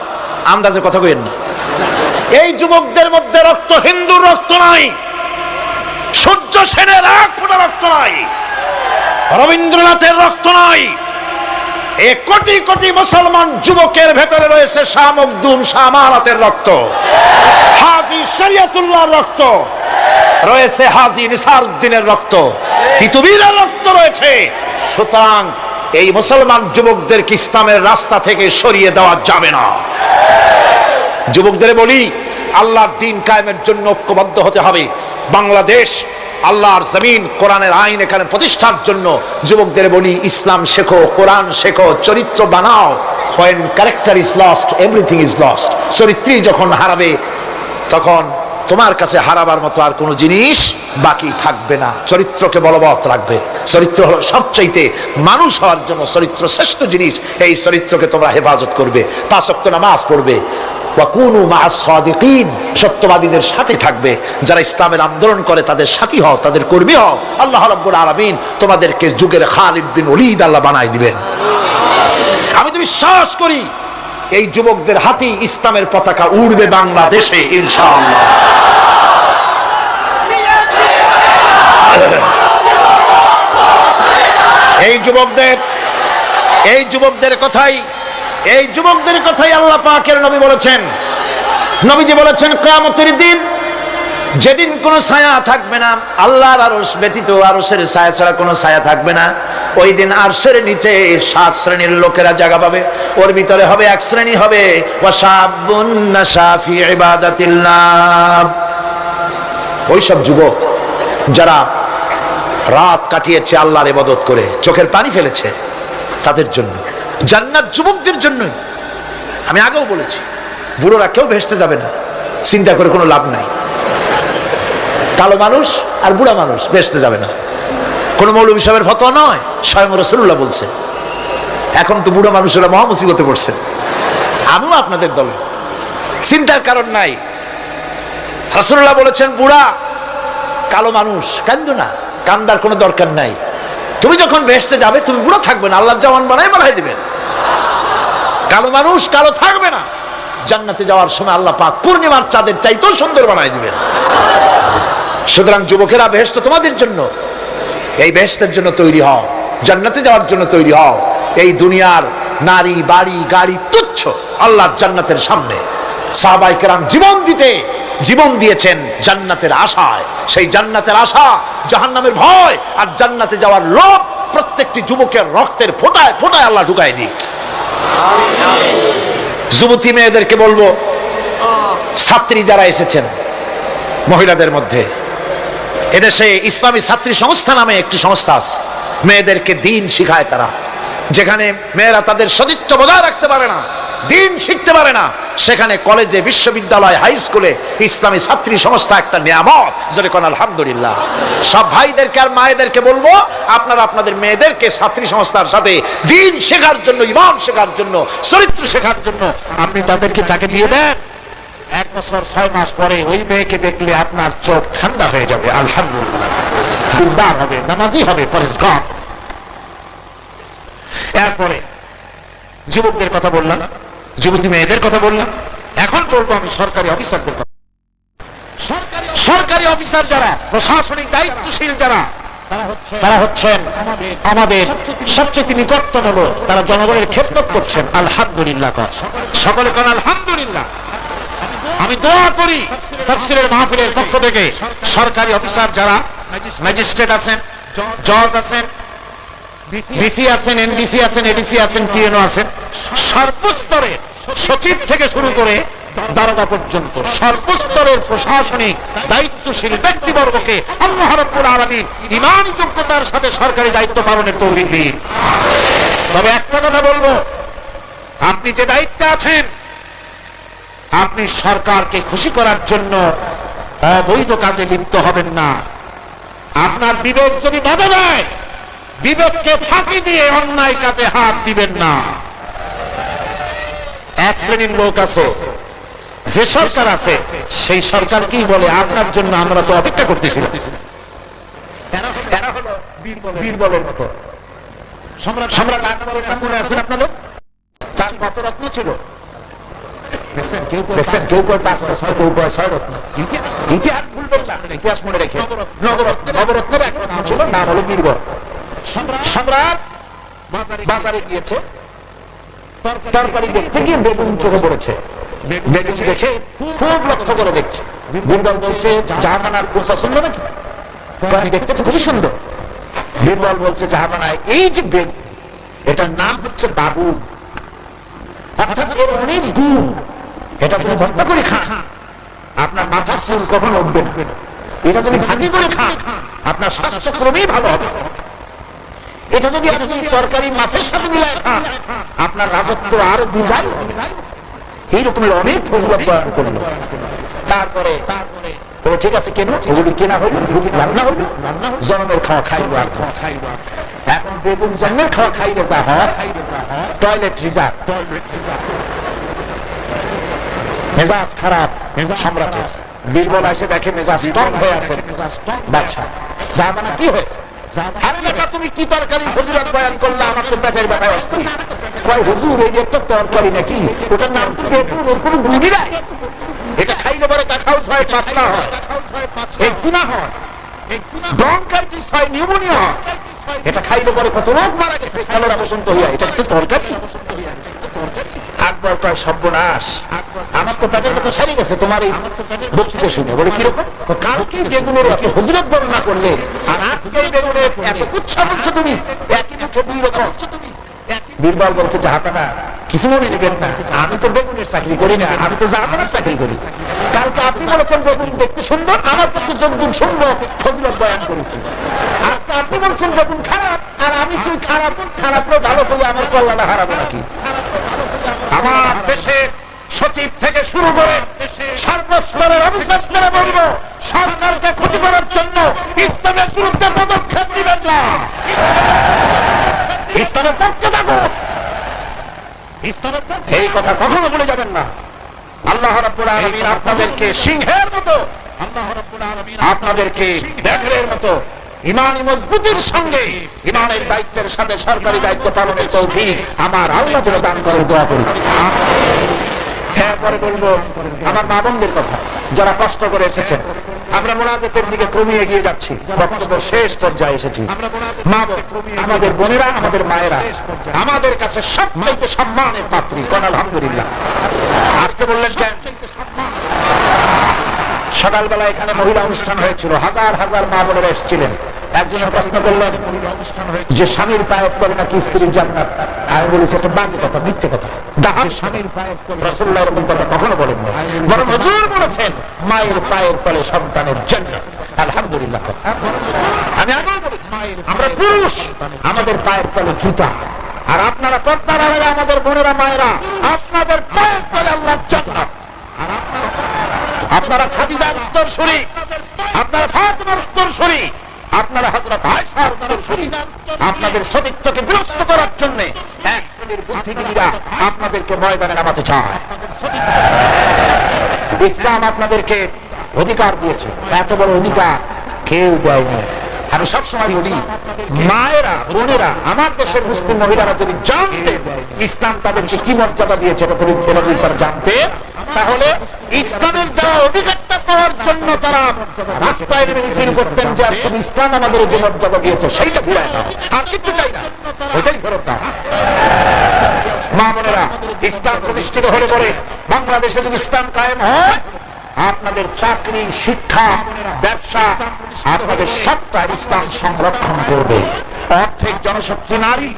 আন্দাজে কথা কইেন না। এই যুবকদের মধ্যে রক্ত হিন্দুর রক্ত নাই, সূর্য সেনের এক ফোঁটা রক্ত নাই, রবীন্দ্রনাথের রক্ত নাই। এই কোটি কোটি মুসলমান যুবকের ভেতরে রয়েছে শাহ মখদুম, শাহ আমানতের রক্ত, হাজী শরিয়তুল্লাহর রক্ত রয়েছে, হাজী নিসারউদ্দিনের রক্ত, তিতুমীরের রক্ত রয়েছে। সুতরাং এই মুসলমান যুবকদেরকে ইসলামের রাস্তা থেকে সরিয়ে দেওয়া যাবে না। যুবকদের বলি, আল্লাহর দ্বীন কায়েমের জন্য ঐক্যবদ্ধ হতে হবে। বাংলাদেশ আল্লাহর জমিন, কোরআনের আইন এখানে প্রতিষ্ঠার জন্য যুবকদের বলি, ইসলাম শেখো, কোরআন শেখো, চরিত্র বানাও। When character is lost, everything is lost. চরিত্রী যখন হারাবে, তখন তোমার কাছে হারাবার মতো আর কোনো জিনিস বাকি থাকবে না। চরিত্রকে বলবৎ রাখবে। চরিত্র হলো সবচাইতে, মানুষ হওয়ার জন্য চরিত্র শ্রেষ্ঠ জিনিস। এই চরিত্রকে তোমরা হেফাজত করবে, 5 ওয়াক্ত নামাজ পড়বে, ওয়াকুনু মা'আস সাদিকিন, সত্যবাদীদের সাথে থাকবে। যারা ইসলামের আন্দোলন করে তাদের সাথী হও, তাদের কর্মী হও। আল্লাহ রাব্বুল আলামিন তোমাদেরকে যুগের খালিদ বিন ওলীদ আল্লাহ বানাই দিবেন। আমি তো বিশ্বাস করি এই যুবকদের হাতেই ইসলামের পতাকা উড়বে বাংলাদেশে ইনশাআল্লাহ। এই যুবকদের কথাই আল্লাহ পাকের নবী বলেছেন। নবীজি বলেছেন, কিয়ামতের দিন যেদিন কোনো ছায়া থাকবে না, আল্লাহর আরশ ব্যতীত আরশের ছায়া ছাড়া কোনো ছায়া থাকবে না, ওই দিন আরশের নিচে 7 শ্রেণীর লোকেরা জায়গা পাবে। ওর ভিতরে হবে এক শ্রেণী হবে ওয়াশাবুন নাশা ফি ইবাদাতিল্লাহ, ওই সব যুবক যারা রাত কাটিয়েছে আল্লাহর ইবাদত করে, চোখের পানি ফেলেছে, তাদের জন্য জান্নাত যুবকদের জন্যই। আমি আগেও বলেছি, বুড়োরা কেউ ভেস্তে যাবে না, চিন্তা করে কোনো লাভ নাই। কালো মানুষ আর বুড়া মানুষ ভেস্তে যাবে না, কোনো মৌলভী সাহেবের ফতোয়া নয়, স্বয়ং রাসূলুল্লাহ বলছেন। এখন তো বুড়া মানুষেরা মহা মুসিবতে পড়ছে, আমিও আপনাদের দলে, চিন্তার কারণ নাই। রাসূলুল্লাহ বলেছেন, বুড়া কালো মানুষ কান্দো না, কান্দার কোনো দরকার নাই। তুমি যখন ভেস্তে যাবে তুমি বুড়া থাকবে না, আল্লাহ জওয়ান বানাই দিবেন। কালো মানুষ কালো থাকবে না, জান্নাতে যাওয়ার সময় আল্লাহ পাক পূর্ণিমার চাঁদের চাইতেও সুন্দর বানাই দিবেন। সুতরাং যুবকেরা, বেহেশত তোমাদের জন্য, এই বেহেশতের জন্য তৈরি হও, জান্নাতে যাওয়ার জন্য তৈরি হও। এই দুনিয়ার নারী, বাড়ি, গাড়ি তুচ্ছ আল্লাহর জান্নাতের সামনে। সাহাবায়ে কেরাম জীবন দিয়েছেন জান্নাতের আশায়। সেই জান্নাতের আশা, জাহান্নামের ভয় আর জান্নাতে যাওয়ার লোভ প্রত্যেকটি যুবকের রক্তের ফোঁটায় ফোঁটায় আল্লাহ ঢুকায় দিক। যুবতী মেয়েদেরকে বলবো, ছাত্রী যারা এসেছেন মহিলাদের মধ্যে, এদেশে ইসলামী ছাত্রী সংস্থা নামে একটি সংস্থা আছে, মেয়েদেরকে দ্বীন শিখায় তারা। যেখানে মেয়েরা তাদের সতীত্ব বজায় রাখতে পারে না, দিন শিখতে পারে না, সেখানে কলেজে, বিশ্ববিদ্যালয়, হাই স্কুলে ইসলামী ছাত্রী সংস্থা একটা নিয়ামত। যেটা কোন আলহামদুলিল্লাহ। সব ভাইদেরকে আর মায়েদেরকে বলবো, আপনারা আপনাদের মেয়েদেরকে ছাত্রী সংস্থার সাথে দিন শেখার জন্য, ঈমান শেখার জন্য, চরিত্র শেখার জন্য আপনি তাকে দিয়ে দেন। 1 বছর 6 মাস পরে ওই মেয়েকে দেখলে আপনার চোখ ঠান্ডা হয়ে যাবে। আলহামদুলিল্লাহ, দিনদার হবে, নামাজি হবে, পরিষ্কার। এরপরে যুবকদের কথা বললাম, যুবতী মেয়েদের কথা বললাম, এখন বলবো আমি সরকারি অফিসারদের কথা। সরকারি অফিসার যারা, প্রশাসনিক দায়িত্বশীল যারা, তারা হচ্ছেন আমাদের সবচেয়ে নিকটতম লোক। তারা জনগণের খেদমত করছেন। আলহামদুলিল্লাহ, সকলে কোন আলহামদুলিল্লাহ। আমি দোয়া করি তাফসীরের মাহফিলের পক্ষ থেকে সরকারি অফিসার যারা, ম্যাজিস্ট্রেট আছেন, জজ আছেন, ডিসি আছেন, এনডিসি আছেন, এডিসি আছেন, টিএনও আছেন, সর্বস্তরে সচিব থেকে শুরু করে দারোগা পর্যন্ত সর্বস্তরের প্রশাসনিক দায়িত্বশীল ব্যক্তিবর্গকে আল্লাহ রাব্বুল আলামিন ঈমানী যোগ্যতার সাথে সরকারি দায়িত্ব পালনের তৌফিক দিন। তবে একটা কথা বলবো, আপনি যে দায়িত্বে আছেন, আপনি সরকারকে খুশি করার জন্য অবৈধ কাজে লিপ্ত হবেন না। আপনার বিবেক যদি বাধা দেয়, বিবেককে ফাঁকি দিয়ে অন্যায় কাজে হাত দিবেন না। এক শ্রেণীর লোক আছে, যে সরকার আছে সেই সরকার কি বলে, আপনার জন্য আমরা তো অপেক্ষা করতেছিলাম। হলো বীরবলের মতো। সম্রাট আকবরের নাম মনে আছে আপনাদের? তার কত রত্ন ছিল দেখছেন? কেউ কয় 5 রত্ন, কেউ কয় 6 রত্ন। ইতিহাস ভুলবেন না, ইতিহাস মনে রেখে। নবরত্নের এক রত্ন ছিল, নাম হলো বীরবল। সম্রাট বাজারে গিয়েছে, তরকারি দেখতে গিয়ে বেগুন চোখে পড়েছে। বেগুন দেখে খুব লক্ষ্য করে দেখছে। বীরবল বলছে, জাহাপানার কোন পছন্দ নাকি? দেখতে তো খুবই সুন্দর। বীরবল বলছে, জাহাপানা, এই যে বেগুন, এটার নাম হচ্ছে বাবু, অর্থাৎ এর অনেক গুণ। এটা যদি ভর্তা করে খান, আপনার মাথার চুল কখনো উঠবে না। এটা যদি ভাজি করে খান, আপনার স্বাস্থ্য ক্রমেই ভালো হবে। এটা যদি আপনি তরকারি মাছের সাথে মিলায় খান, আপনার রাজত্ব আরো দীর্ঘায়ু হবে। এইরকমের অনেক ফজিলত বয়ান করলো। তারপরে ঠিক আছে, কেন ওগুলি কেনা হইল, রান্না হইল, জন্মের খাওয়া খাইব। এখন বেগুন জন্মের খাওয়া খাইলে যা হয়, টয়লেট রিজার্ভ, মেজাজ খারাপ সম্রাটের। বীরবল এসে দেখে মেজাজ স্ট্রং হয়ে আছে। বাচ্চা জাহাপানা, কি হয়েছে? আরে বেটা, তুমি কি তরকারি ফজিলত বয়ান করলে, আমার তো পেটের ব্যথায় আসছে। কয়, হুজুর, এই একটা তরকারি নাকি? ওটার নাম তো বেগুন, ওর কোনো গুণই নাই। এটা খাইলে পরে কাঁঠাউস হয়, পাতলা হয়, একদিনা হয়, ব্রঙ্কাইটিস হয়, নিউমোনিয়া হয়। এটা খাইলে পরে কত লোক মারা গেছে কলেরা বসন্ত হইয়া। এটা তো তরকারি? আকবর কয়, সর্বনাশ, আমার তো পেটের কথা সারি গেছে তোমার এই বক্তৃতা শুনে। বলে, কিরকম? কালকে বেগুনের এত ফজিলত বর্ণনা করলে, আর আজকে বেগুনের এত কুচ্ছা বলছো তুমি, একই মুখে দুই রকম। বীরবল বলছে, জাহাপানা, কিছু মনে নেবেন না, আমি তো বেগুনের চাকরি করি না, আমি তো জাহাপানার চাকরি করি। কালকে আপনি বলেছেন বেগুন দেখতে সুন্দর, আমার পক্ষে যতদূর সুন্দর ফজিলত বয়ান করেছি। আজকে আপনি বলছেন বেগুন খারাপ, আর আমি তুই খারাপ খারাপও ভালো করি, আমার কল্যাণে হারাবো নাকি? আমার দেশে সচিব থেকে শুরু করে সর্বস্তরের অফিসাররা বলবো, সরকারকে ক্ষতি করার জন্য ইসলামের বিরুদ্ধে পদক্ষেপ নেবেন না। ইসলামের পক্ষে থাকো, এই কথা কখনো বলে যাবেন না। আল্লাহ রাব্বুল আলামিন আপনাদেরকে সিংহের মতো, আপনাদেরকে ব্যাঘ্রের মতো ঈমানি মজবুতির সঙ্গে ঈমানের দায়িত্বের সাথে সরকারি দায়িত্ব পালনের তৌফিক আমার আল্লাহ যেন দান করে, দোয়া করি। এরপরে বলবো আমার মা বোনদের কথা, যারা কষ্ট করে এসেছেন। আমরা মুনাজাতের দিকে ক্রমে এগিয়ে যাচ্ছি, বক্তব্য শেষ পর্যায়ে এসেছি। মা বোন, আমাদের বোনেরা, আমাদের মায়েরা আমাদের কাছে সবচেয়ে সম্মানের পাত্রী। কোন আলহামদুলিল্লাহ। আজকে বললেন কেন? সকালবেলা এখানে মহিলা অনুষ্ঠান হয়েছিল, হাজার হাজার মা বোনেরা এসেছিলেন। একজনের প্রশ্ন করলেন যে স্বামীর পায়ের তলে নাকি স্ত্রীর জান্নাত। আমি বলেছি একটা বাজে কথা, মিথ্যে কথা। স্বামীর পায়ের তলে রাসূলুল্লাহ এরকম কথা কখনো বলেন না, বরং হুজুর বলেছেন মায়ের পায়ের তলে সন্তানের জান্নাত। আলহামদুলিল্লাহ। আমি আগেও বলেছি, আমরা পুরুষ, আমাদের পায়ের তলে জুতা। আর আপনারা পর্দার আড়ালে আমাদের বোনেরা মায়েরা আপনাদের পায়ের তলে আল্লাহর জান্নাত। আপনারা খাদিজার উত্তরসূরি, আপনারা ফাতেমার উত্তরসূরি, আপনারা হযরত আয়েশার উত্তরসূরি। আপনাদের সতীত্বকে বিনষ্ট করার জন্য এক শ্রেণীর বুদ্ধিজীবীরা আপনাদেরকে ময়দানে নামাতে চায়। ইসলাম আপনাদেরকে অধিকার দিয়েছে, এত বড় অধিকার কেউ দেয়নি। আমি সবসময় বলি, মায়েরা বোনেরা আমার দেশের মুসলিম মহিলারা যদি জানতেন ইসলাম তাদেরকে কি মর্যাদা দিয়েছে, এটা যদি তারা জানতেন, তাহলে ইসলামের দেওয়া অধিকারটা পাওয়ার জন্য তারা রাস্তায় নেমে মিছিল করতেন যে শুধু ইসলাম আমাদের যে মর্যাদা দিয়েছে সেইটা ঘুরায় দাও, আর কিচ্ছু চাই না, ওইটাই ফেরত দাও। মা বোনেরা, ইসলাম প্রতিষ্ঠিত হলে পরে বাংলাদেশে যদি ইসলাম কায়েম হয়, আপনাদের চাকরি, শিক্ষা, ব্যবসা, আপনাদের সবটা ইসলাম সংরক্ষণ করবে। অর্ধেক জনশক্তি নারী,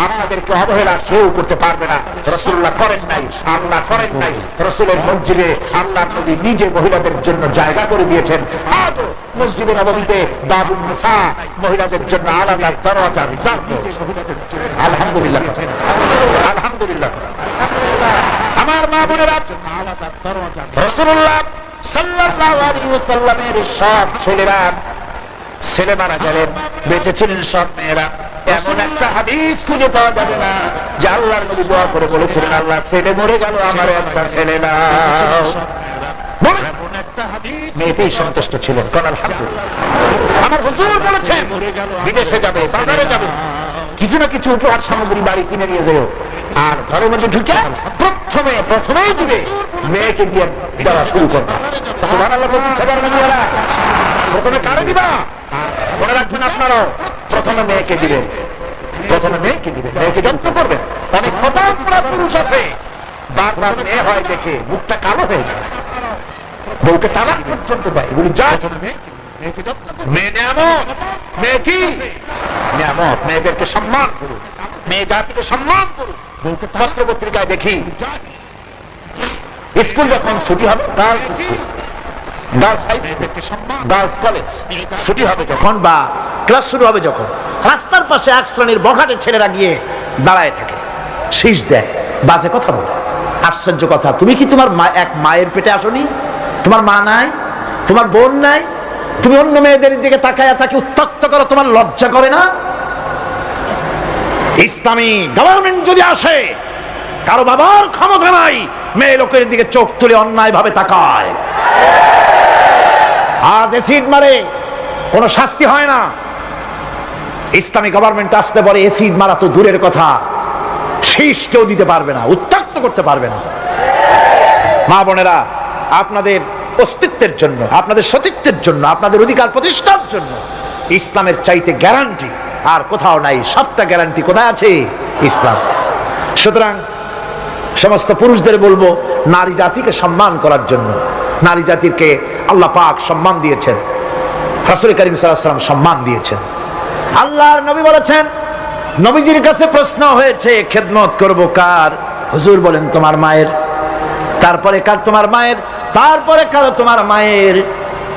আপনাদেরকে অবহেলা কেউ করতে পারবে না। রাসূলুল্লাহ করেন নাই, আল্লাহ করেন নাই। রাসূলের মসজিদে আল্লাহর নবী নিজে মহিলাদের জন্য জায়গা করে দিয়েছেন। আজও মসজিদে নববীতে বাবুন নিসা, মহিলাদের জন্য আলাদা দরজা রিজার্ভ রয়েছে। আলহামদুলিল্লাহ, আলহামদুলিল্লাহ। আমার মা বোনেরা, রাসূলুল্লাহ সাল্লাল্লাহু আলাইহি ওয়াসাল্লামের সব ছেলেরা ছেলে মারা গেলেন, বেঁচে ছিলেন সব মেয়েরা। এমন একটা হাদিস খুঁজে পাওয়া যাবে না যে আল্লাহর নবী দোয়া করে বলেছিলেন, আল্লাহ ছেলে মরে গেল, আমার একটা ছেলে দাও। মেয়েতেই সন্তুষ্ট ছিলেন। আলহামদুলিল্লাহ। আমার হুজুর বলেছেন, বিদেশে যাবে, বাজারে যাবে, কিছু না কিছু উপহার সামগ্রী বাড়ি কিনে নিয়ে যাও, আর ঘরের মধ্যে ঢুকে প্রথমেই দিবে মেয়েকে দিয়ে দেওয়া শুরু করবে। সুবহানাল্লাহ বলতে সবার নবীরা প্রথমে কারে দিবা? মনে রাখবেন আপনারাও, প্রথমে মেয়েকে দিবেন, প্রথমে মেয়েকে দিবেন, মেয়েকে যত্ন করবেন। অনেক কতগুলো পুরুষ আছে বারবার মেয়ে হয় দেখে মুখটা কালো হয়ে যায়, বউকে তালাক পর্যন্ত দেয়। এগুলি যা মেয়ে নিয়ামত, মেয়ে কি নিয়ামত, মেয়েদেরকে সম্মান করুন, মেয়ে জাতিকে সম্মান করুন। পত্র পত্রিকায় দেখি স্কুল যখন ছুটি হবে, গার্লস কলেজ ছুটি হবে যখন বা ক্লাস শুরু হবে যখন, রাস্তার পাশে এক শ্রেণীর বখাটে ছেলেরা গিয়ে দাঁড়ায় থাকে, শীষ দেয়, বাজে কথা বলে। আশ্চর্য কথা, তুমি কি তোমার এক মায়ের পেটে আসনি? তোমার মা নাই, তোমার বোন নাই, তুমি অন্য মেয়েদের দিকে তাকায়া তাকে উত্ত্যক্ত করো, তোমার লজ্জা করে না? ইসলামী গভর্নমেন্ট যদি আসে, কারো বাবার ক্ষমতা নাই মেয়ে লোকের দিকে চোখ তুলে অন্যায় ভাবে তাকায়। আজ এসিড মারে, কোনো শাস্তি হয় না। ইসলামী গভর্নমেন্ট আসতে পারে, এসিড মারা তো দূরের কথা, শীষ কেউ দিতে পারবে না, উত্ত্যক্ত করতে পারবে না। মা বোনেরা, আপনাদের অস্তিত্বের জন্য, আপনাদের সতীত্বের জন্য, আপনাদের অধিকার প্রতিষ্ঠার জন্য ইসলামের চাইতে গ্যারান্টি আর কোথাও নাই। সবটা গ্যারান্টি কোথায় আছে? ইসলাম। সুতরাং সমস্ত পুরুষদের বলবো, নারী জাতিকে সম্মান করার জন্য, নারী জাতিকে আল্লাহ পাক সম্মান দিয়েছেন, রাসূল করিম সাল্লাল্লাহু আলাইহি ওয়াসাল্লাম সম্মান দিয়েছেন। আল্লাহর নবী বলেছেন, নবীজির কাছে প্রশ্ন হয়েছে, খেদমত করব কার? হুজুর বলেন, তোমার মায়ের। তারপরে কার? তোমার মায়ের। তারপরে কারো? তোমার মায়ের।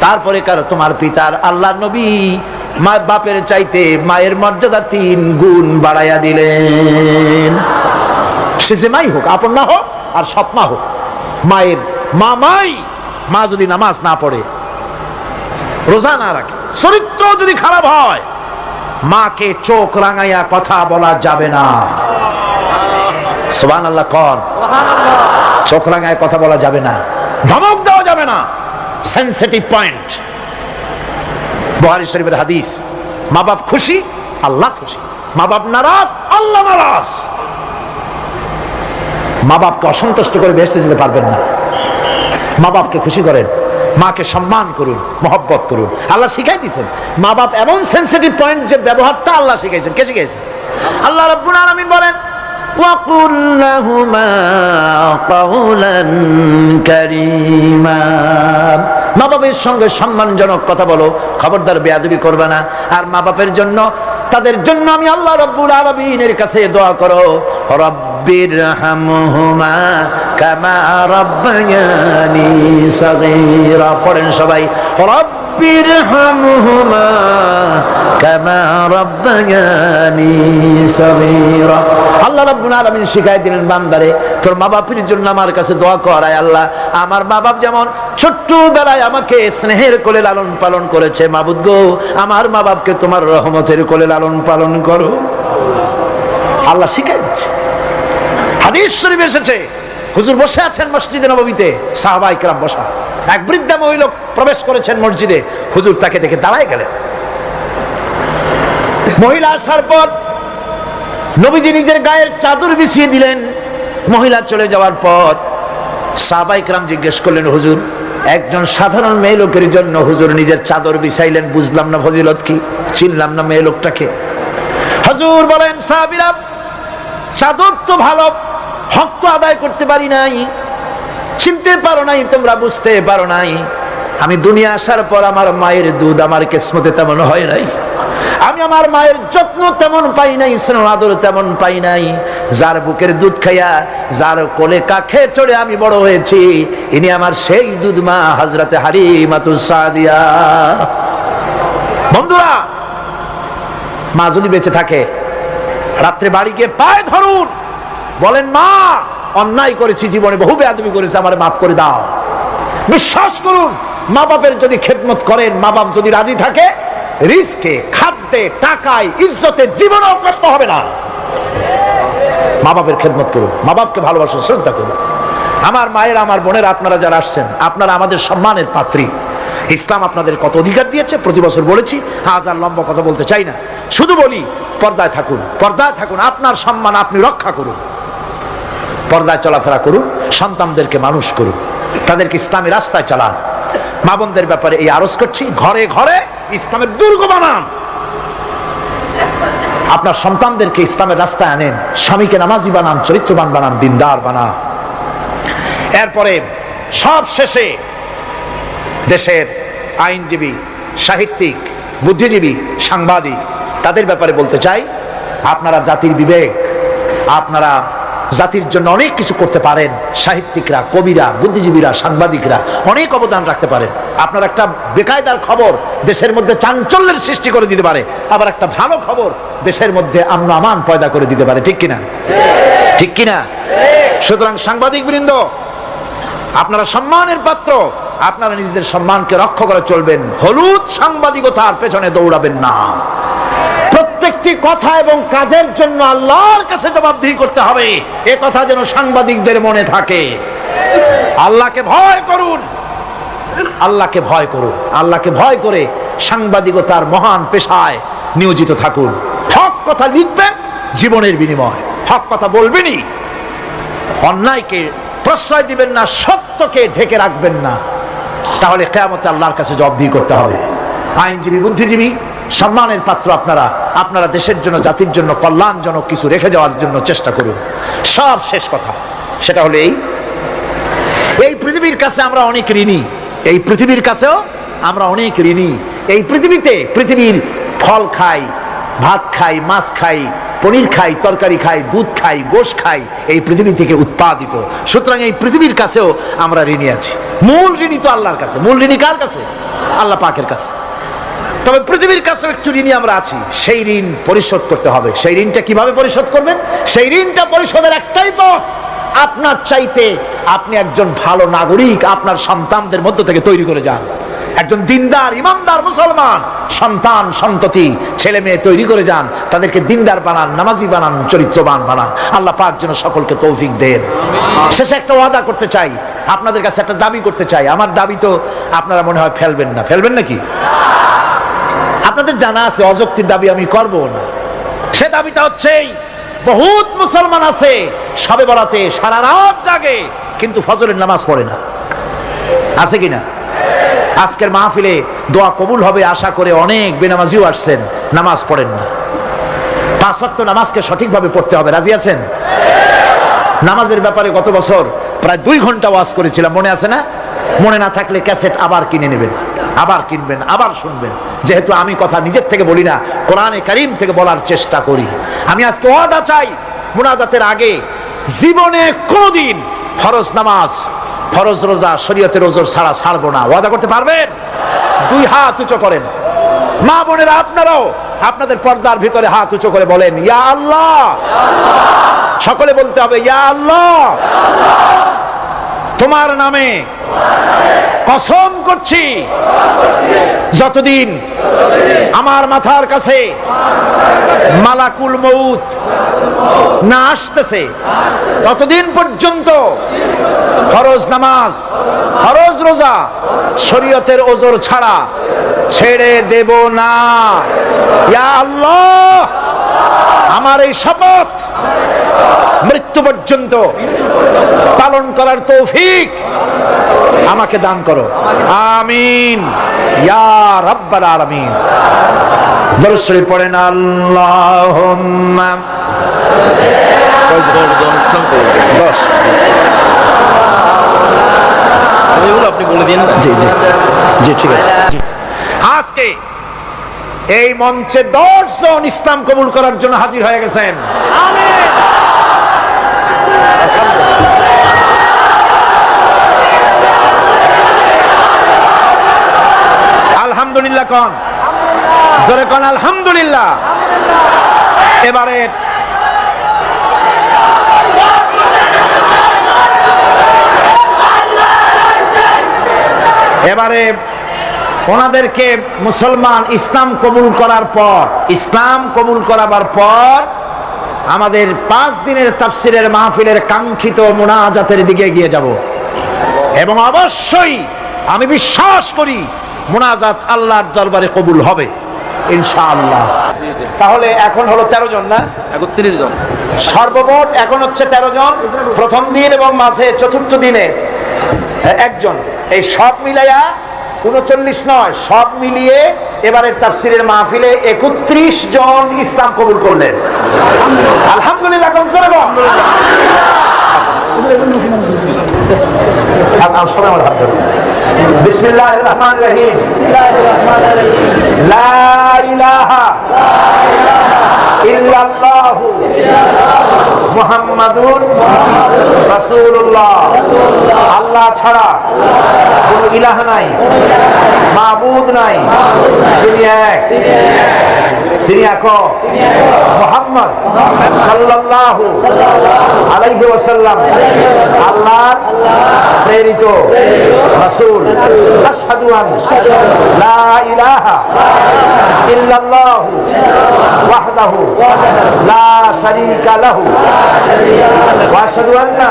তারপরে কারো? তোমার পিতার। আল্লাহর নবী মা বাপের চাইতে মায়ের মর্যাদা 3 গুণ বাড়াইয়া দিলেন। সে যে মাই হোক, আপন না হোক আর সৎ মা হোক, মায়ের মামাই। মা যদি নামাজ না পড়ে, রোজা না রাখে, চরিত্র যদি খারাপ হয়, মাকে চোখ রাঙাইয়া কথা বলা যাবে না। সুবহানাল্লাহ কর। চোখ রাঙায় কথা বলা যাবে না, ধমক দেওয়া যাবে না, সেনসিটিভ পয়েন্ট। বুখারী শরীফের হাদিস, মা বাপ খুশি, আল্লাহ খুশি, মা বাপ নারাজ, আল্লাহ নারাজ। মা বাপকে অসন্তুষ্ট করে বেহেশতে যেতে পারবেন না। মা বাপকে খুশি করেন, মাকে সম্মান করুন, মহব্বত করুন। আল্লাহ শিখাই দিয়েছেন। মা বাপ এমন সেনসিটিভ পয়েন্ট যে ব্যবহারটা আল্লাহ শিখাইছেন। কে শিখাইছেন? আল্লাহ রাব্বুল আলামিন বলেন, وَقُلْ لَهُمَا قَوْلًا كَرِيمًا। মা বাপের সঙ্গে সম্মানজনক কথা বলো, খবরদার বেয়াদবি করবে না। আর মা বাপের জন্য, তাদের জন্য আমি আল্লাহ রাব্বুল আলামিনের কাছে দোয়া করো, রব্বিরহামহুমা কামা রাব্বায়ানি সাগীরা। পড়েন সবাই, রব্বিরহামহুমা রব্বিরহামহুমা কামা রাব্বায়ানি সগীরা। আল্লাহ রাব্বুল আলামিন শিখাই দিলেন বান্দারে, তোর মা বাপের জন্য আমার কাছে দোয়া কর, আয় আল্লাহ আমার মা বাপ যেমন ছোট্টবেলায় আমাকে স্নেহের কোলে লালন পালন করেছে, মাবুদ গো আমার মা বাপকে তোমার রহমতের কোলে লালন পালন করো। আল্লাহ শিখাই দিচ্ছে। হাদিস শরীফ এসেছে, হুজুর বসে আছেন মসজিদে নববীতে, সাহাবায়ে কেরাম বসা, এক বৃদ্ধা মহিলা প্রবেশ করেছেন মসজিদে, হুজুর তাকে দেখে দাঁড়ায় গেলেন। মহিলা আসার পর নবীজি নিজের গায়ের চাদর বিছিয়ে দিলেন। মহিলা চলে যাওয়ার পর সাহাবায়ে কেরাম জিজ্ঞেস করলেন, হুজুর একজন সাধারণ মেয়ে লোকের জন্য হুজুর নিজের চাদর বিছাইলেন, বুঝলাম না ফজিলত কি, চিনলাম না মেয়ে লোকটাকে। হুজুর বলেন, সাহাবীরা চাদর তো ভালো, হক তো আদায় করতে পারি নাই, চিনতে পারো নাই, তোমরা বুঝতে পারো নাই, আমি দুনিয়া আসার পর আমার মায়ের দুধ আমার কিসমতে তেমন হয় নাই, আমি আমার মায়ের যত্ন তেমন পাই নাই, স্নেহ আদর তেমন পাই নাই। যার বুকের দুধ খাইয়া, যার কোলে কাখে চড়ে আমি বড় হয়েছি, ইনি আমার সেই দুধ মা হযরতে হালিমাতুস সাদিয়া। বন্ধুরা, মা যদি বেঁচে থাকে, রাত্রে বাড়ি গিয়ে পায়ে ধরুন, বলেন মা অন্যায় করেছি, জীবনে বহু বেয়াদবি করেছি, আমারে মাফ করে দাও। বিশ্বাস করুন, মা বাপের যদি খেদমত করেন, মা বাপ যদি রাজি থাকে, রিজকে, খাদ্যে, টাকায়, ইজ্জতে জীবনেও কষ্ট হবে না। মা বাপের খেদমত করুন, মা বাপকে ভালোবাসুন, শ্রদ্ধা করুন। আমার মায়ের, আমার বোনের, আপনারা যারা আসছেন, আপনারা আমাদের সম্মানের পাত্রী। ইসলাম আপনাদের কত অধিকার দিয়েছে প্রতি বছর বলেছি, আজ আর লম্বা কথা বলতে চাই না, শুধু বলি পর্দায় থাকুন, পর্দায় থাকুন, আপনার সম্মান আপনি রক্ষা করুন, পর্দায় চলাফেরা করুন, সন্তানদেরকে মানুষ করুন, তাদেরকে ইসলামের রাস্তায় চালান। মা বোনদের ব্যাপারে এই আরজ করছি, ঘরে ঘরে ইসলামের দুর্গ বানান, আপনার সন্তানদেরকে ইসলামের রাস্তায় আনেন, স্বামীকে নামাজি বানান, চরিত্রবান বানান, দিনদার বানান। এরপরে সব শেষে দেশের আইনজীবী, সাহিত্যিক, বুদ্ধিজীবী, সাংবাদিক, তাদের ব্যাপারে বলতে চাই, আপনারা জাতির বিবেক, আপনারা জাতির জন্য অনেক কিছু করতে পারেন। সাহিত্যিকরা, কবিরা, বুদ্ধিজীবীরা, সাংবাদিকরা অনেক অবদান রাখতে পারেন। আপনার একটা বেকায়দার খবর দেশের মধ্যে চাঞ্চল্যের সৃষ্টি করে দিতে পারে, আবার একটা ভালো খবর দেশের মধ্যে আমন আমান পয়দা করে দিতে পারে, ঠিক কিনা? ঠিক কিনা? সুতরাং সাংবাদিক বৃন্দ, আপনারা সম্মানের পাত্র, আপনারা নিজেদের সম্মানকে রক্ষা করে চলবেন, হলুদ সাংবাদিকতার পেছনে দৌড়াবেন না। প্রত্যেকটি কথা এবং কাজের জন্য আল্লাহর কাছে জবাবদিহি করতে হবে, এ কথা যেন সাংবাদিকদের মনে থাকে। আল্লাহকে ভয় করুন, আল্লাহকে ভয় করুন, আল্লাহকে ভয় করে সাংবাদিকতার মহান পেশায় নিয়োজিত থাকুন। হক কথা লিখবেন, জীবনের বিনিময় হক কথা বলবেনই, অন্যায়কে প্রশ্রয় দিবেন না, সত্যকে ঢেকে রাখবেন না, তাহলে কিয়ামতে আল্লাহর কাছে জবাবদিহি করতে হবে। আইনজীবী, বুদ্ধিজীবী, সম্মানের পাত্র আপনারা, আপনারা দেশের জন্য, জাতির জন্য কল্যাণজনক কিছু রেখে যাওয়ার জন্য চেষ্টা করুন। সব শেষ কথা সেটা হলো এই পৃথিবীর কাছে আমরা অনেক ঋণী, এই পৃথিবীর কাছেও আমরা অনেক ঋণী। এই পৃথিবীতে, পৃথিবীর ফল খাই, ভাত খাই, মাছ খাই, পনির খাই, তরকারি খাই, দুধ খাই, গোশ খাই, এই পৃথিবী থেকে উৎপাদিত। সুতরাং এই পৃথিবীর কাছেও আমরা ঋণী আছি। মূল ঋণী তো আল্লাহর কাছে। মূল ঋণী কার কাছে? আল্লাহ পাকের কাছে। তবে পৃথিবীর কাছেও একটু ঋণী আমরা আছি, সেই ঋণ পরিশোধ করতে হবে। সেই ঋণটা কিভাবে পরিশোধ করবেন? সেই ঋণটা পরিশোধের একটাই পথ, আপনার চাইতে আপনি একজন ভালো নাগরিক আপনার সন্তানদের মধ্য থেকে তৈরি করে যান। একজন দিনদার, ইমানদার মুসলমান সন্তান, সন্ততি, ছেলে মেয়ে তৈরি করে যান, তাদেরকে দিনদার বানান, নামাজি বানান, চরিত্রবান বানান। আল্লাহ পাক যেন সকলকে তৌফিক দেন। শেষে একটা ওয়াদা করতে চাই, আপনাদের কাছে একটা দাবি করতে চাই। আমার দাবি তো আপনারা মনে হয় ফেলবেন না, ফেলবেন নাকি? আপনাদের জানা আছে অযৌক্তিক দাবি আমি করব না। সে দাবিটা হচ্ছে, বহুত মুসলমান আছে শবে বরাতে সারা রাত জাগে কিন্তু ফজরের নামাজ পড়ে না, আছে কিনা? আজকের মাহফিলে দোয়া কবুল হবে আশা করে অনেক বেনামাজিও আসছেন, নামাজ পড়েন না। 5 ওয়াক্ত নামাজকে সঠিকভাবে পড়তে হবে, রাজি আছেন? নামাজের ব্যাপারে গত বছর প্রায় 2 ঘন্টা ওয়াজ করেছিলাম, মনে আছে না? মনে না থাকলে ক্যাসেট আবার কিনে নেবেন, আবার কিনবেন, আবার শুনবেন। যেহেতু আমি কথা নিজের থেকে বলি না, কোরআনে কারীম থেকে বলার চেষ্টা করি। আমি আজকে ওয়াদা চাই, মুনাজাতের আগে জীবনে কোনদিন ফরজ নামাজ, ফরজ রোজা, শরীয়তের ওজর ছাড়া ছাড়বো না। ওয়াদা করতে পারবেন? দুই হাত উঁচু করেন। মা বোনেরা আপনারাও আপনাদের পর্দার ভিতরে হাত উঁচু করে বলেন ইয়া আল্লাহ। সকলে বলতে হবে ইয়া আল্লাহ, তোমার নামে কসম করছি যতদিন আমার মাথার কাছে মালাকুল মউত না আসতেছে ততদিন পর্যন্ত ফরজ নামাজ, ফরজ রোজা শরীয়তের ওজর ছাড়া ছেড়ে দেব না। ইয়া আল্লাহ, আমার এই শপথ মৃত্যু পর্যন্ত পালন করার তৌফিক আমাকে দান করো, আমিন ইয়া রাব্বাল আলামিন। দরুদ শরীফ পড়েন আল্লাহুম্মা। আপনি বলে দিন। জি জি জি, ঠিক আছে। আজকে এই মঞ্চে 10 জন ইসলাম কবুল করার জন্য হাজির হয়ে গেছেন। আলহামদুলিল্লাহ কোন জোরে কোন আলহামদুলিল্লাহ। এবারে ওনাদেরকে মুসলমান ইসলাম কবুল করার পর, ইসলাম কবুল করাবার পর আমাদের 5 দিনের তাফসিরের মাহফিলের কাঙ্ক্ষিত মুনাজাতের দিকে এগিয়ে যাব এবং অবশ্যই আমি বিশ্বাস করি মুনাজাত আল্লাহর দরবারে কবুল হবে ইনশাআল্লাহ। তাহলে এখন হলো 13 জন না 31 জন সর্বমোট, এখন হচ্ছে 13 জন প্রথম দিন এবং মাঝে চতুর্থ দিনে একজন, এই সব মিলাইয়া 39 নয়, সব মিলিয়ে এবারের তাফসিরের মাহফিলে 31 জন ইসলাম কবুল করলেন। আলহামদুলিল্লাহ। বিসমিল্লাহির রহমানির রহিম। লা ইলাহা ইল্লাল্লাহু মুহাম্মাদুর রাসূলুল্লাহ। আল্লাহ ছাড়া কোনো ইলাহ নাই, মাবুদ নাই, তিনি এক, তিনি একক। মুহাম্মদ সাল্লাল্লাহু আলাইহি ওয়াসাল্লাম আল্লাহর প্রেরিত রাসূল। আশহাদু আন্না লা ইলাহা ইল্লাল্লাহু ওয়াহদাহু লা শারীকা লাহু ওয়া আশহাদু আন্না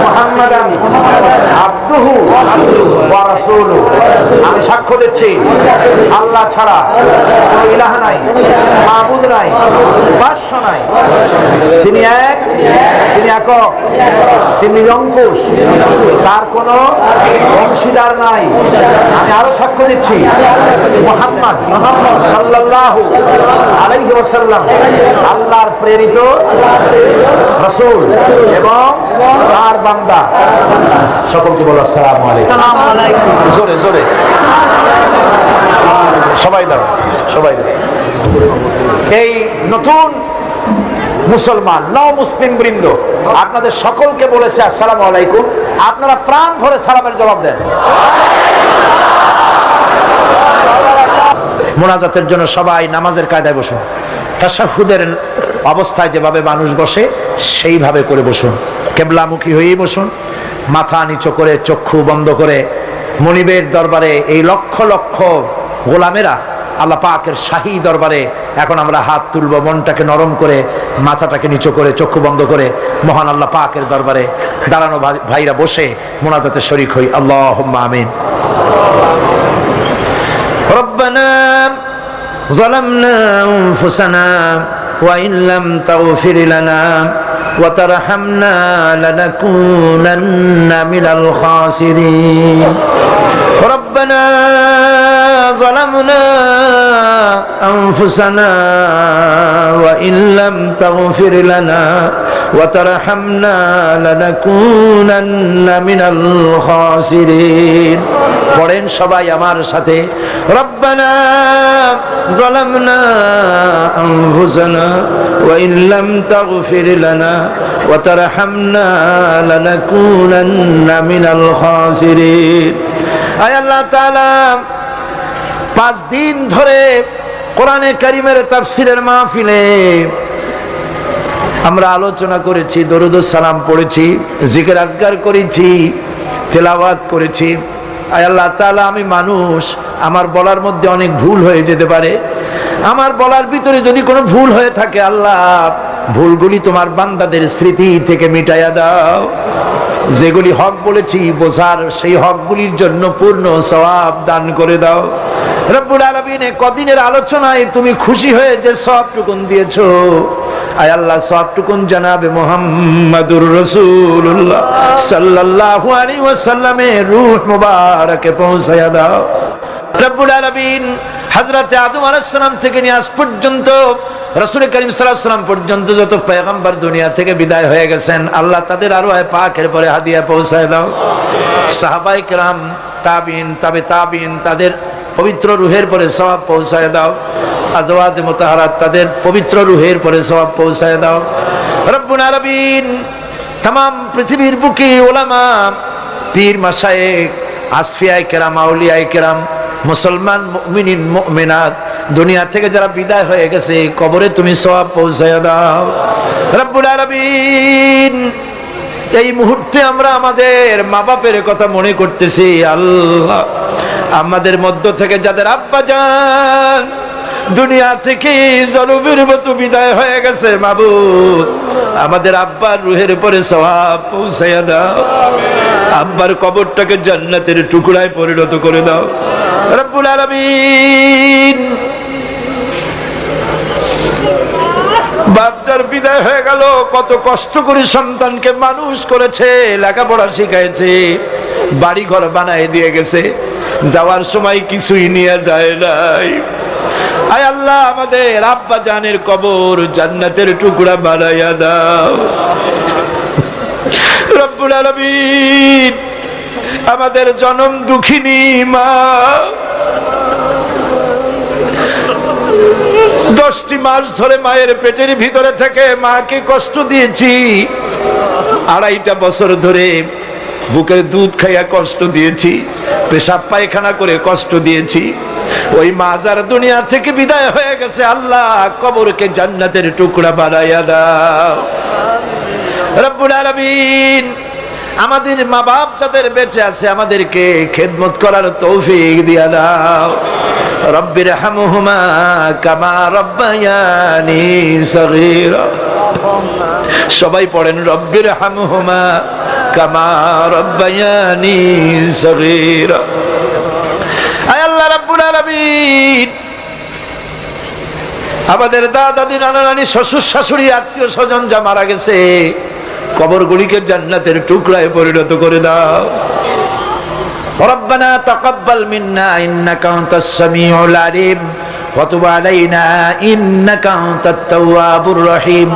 মুহাম্মাদান আবদুহু ওয়া রাসূলুহু। আমি সাক্ষ্য দিচ্ছি আল্লাহ ছাড়া কোনো ইলাহ নাই, মাবুদ নাই, উপাস্য নাই, তিনি এক, তিনি একক, তিনি নিরঙ্কুশ, তার কোনো অংশীদার নাই। আমি আরো সাক্ষ্য দিচ্ছি মুহাম্মদ সাল্লাল্লাহু আলাইহি ওয়াসাল্লাম আল্লাহর প্রেরিত রাসূল এবং তার বান্দা। সকলকে বলো আসসালামু আলাইকুম। জোরে জোরে সবাই দাঁড়ান, সবাই দাঁড়ান। এই নতুন মুসলমান মুসলিম বৃন্দ আপনাদের সকলকে বলেছে আসসালামু আলাইকুম। আপনারা প্রাণ ভরে সালামের জবাব দেন। মুনাজাতের জন্য সবাই নামাজের কায়দায় বসুন। তাশাহুদের অবস্থায় যেভাবে মানুষ বসে সেইভাবে করে বসুন, কেবলামুখী হয়েই বসুন, মাথা নিচু করে চক্ষু বন্ধ করে। মনিবের দরবারে এই লক্ষ লক্ষ গোলামেরা আল্লাহ পাকের শাহী দরবারে এখন আমরা হাত তুলব, মনটাকে নরম করে, মাথাটাকে নিচু করে, চক্ষু বন্ধ করে মহান আল্লাহ পাকের দরবারে দাঁড়ানো ভাইরা বসে মুনাজাতে শরীক হই। আল্লাহুম্মা আমিন। রব্বানা যালামনা আনফুসানা ওয়া ইন লাম তাগফির লানা ওয়া তারহামনা লানাকুনান্না মিনাল খাসিরিন। রব্বানা ظلمنا أنفسنا وإن لم تغفر لنا وترحمنا لنكونن من الخاسرين। পড়েন সবাই আমার সাথে, রব্বানা যালামনা আনফুসানা ওয়া ইন লাম তাগফির লানা ওয়া তারহামনা লানাকুনান্না মিনাল খাসিরিন। আয় আল্লাহ তাআলা, 5 দিন ধরে কোরআনে কারীমের তাফসীরের মাহফিলে আমরা আলোচনা করেছি, দরুদ ও সালাম পড়েছি, জিকির আজকার করেছি, তেলাওয়াত করেছি। আয় আল্লাহ তাআলা, আমি মানুষ, আমার বলার মধ্যে অনেক ভুল হয়ে যেতে পারে। আমার বলার ভিতরে যদি কোনো ভুল হয়ে থাকে, আল্লাহ ভুলগুলি তোমার বান্দাদের স্মৃতি থেকে মিটাইয়া দাও। যেগুলি হক বলেছি বোঝার, সেই হকগুলির জন্য পূর্ণ সওয়াব দান করে দাও। রব্বুল আলামিন, কদিনের আলোচনায় তুমি খুশি হয়ে যে সওয়াবটুকুন দিয়েছো, আয় আল্লাহ সওয়াবটুকুন জানাবে মুহাম্মাদুর রাসূলুল্লাহ সাল্লাল্লাহু আলাইহি ওয়াসাল্লামের রূহ মুবারকে পৌঁছায়া দাও। রব্বুল আলামিন, হযরতে আদম আলাইহিস সালাম থেকে নিয়ে আজ পর্যন্ত রাসূল করিম সাল্লাল্লাহু আলাইহি ওয়াসাল্লাম পর্যন্ত যত পয়গম্বর দুনিয়া থেকে বিদায় হয়ে গেছেন, আল্লাহ তাদের আরওয়ায়ে পাকের পরে হাদিয়া পৌঁছায় দাও। সাহাবায়ে কেরাম, তাবিঈন, তাবে তাবিঈন, তাদের পবিত্র রূহের পরে সওয়াব পৌঁছায় দাও। আজওয়াজ মুতাহারাত, তাদের পবিত্র রূহের পরে সওয়াব পৌঁছায় দাও। রব্বুল আলামিন, तमाम পৃথিবীর বুকে উলামা, পীর, মাশায়েখ, আসফিয়ায়ে কেরাম, আউলিয়ায়ে কেরাম, মুসলমান মুমিনিন মুমিনাত দুনিয়া থেকে যারা বিদায় হয়ে গেছে, কবরে তুমি সওয়াব পৌঁছায় দাও। রব্বুল আলামিন, এই মুহূর্তে আমরা আমাদের মা বাপের কথা মনে করতেছি। আল্লাহ, আমাদের মধ্য থেকে যাদের আব্বা জান দুনিয়া থেকে জনমের মতো বিদায় হয়ে গেছে, মাবুদ আমাদের আব্বার রূহের উপরে সওয়াব পৌঁছায়া দাও। আব্বার কবরটাকে জান্নাতের টুকরায় পরিণত করে দাও। রব্বুল আলামিন, বাচ্চার বিদায় হয়ে গেল, কত কষ্ট করে সন্তানকে মানুষ করেছে, লেখাপড়া শিখাইছে, বাড়ি ঘর বানায় দিয়ে গেছে, যাওয়ার সময় কিছুই নিয়ে যায় নাই। আয় আল্লাহ, আমাদের আব্বা জানের কবর জান্নাতের টুকরা বানাইয়া দাও। রব্বুল আলামিন, আমাদের জনম দুঃখিনী মা, 10টি মাস ধরে মায়ের পেটের ভিতরে থেকে মাকে কষ্ট দিয়েছি, 2.5টা বছর ধরে বুকের দুধ খাইয়া কষ্ট দিয়েছি, পেশাব পায়খানা করে কষ্ট দিয়েছি। ওই মা যার দুনিয়া থেকে বিদায় হয়ে গেছে, আল্লাহ কবরকে জান্নাতের টুকরা বানাইয়া দাও। রব্বুল আলামিন, আমাদের মা বাপ যাদের বেঁচে আছে, আমাদেরকে খেদমত করার তৌফিক দিয়া দাও। রব্বির হামহুমা কামা রব্বায়ানি সগীরা। সবাই পড়েন, রব্বির হামহুমা কামা রব্বায়ানি সগীরা। আয় আল্লাহ রাব্বুল আলামিন, আমাদের দাদা দাদি, নানা নানি, শ্বশুর শাশুড়ি, আত্মীয় স্বজন যা মারা গেছে, কবরগুলিকে জান্নাতের টুকরায় পরিণত করে দাও। ربنا تقبل منا إنك أنت السميع العليم وتب علينا إنك أنت التواب الرحيم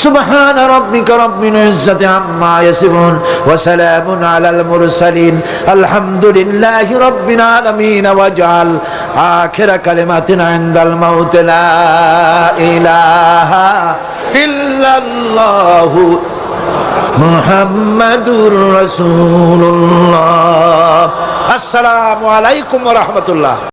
سبحان ربك رب العزة عما يصفون وسلام على المرسلين الحمد لله رب العالمين واجعل آخر كلماتنا عند الموت لا إله إلا الله মুহাম্মাদুর রাসূলুল্লাহ। আসসালামু আলাইকুম ওয়া রাহমাতুল্লাহ।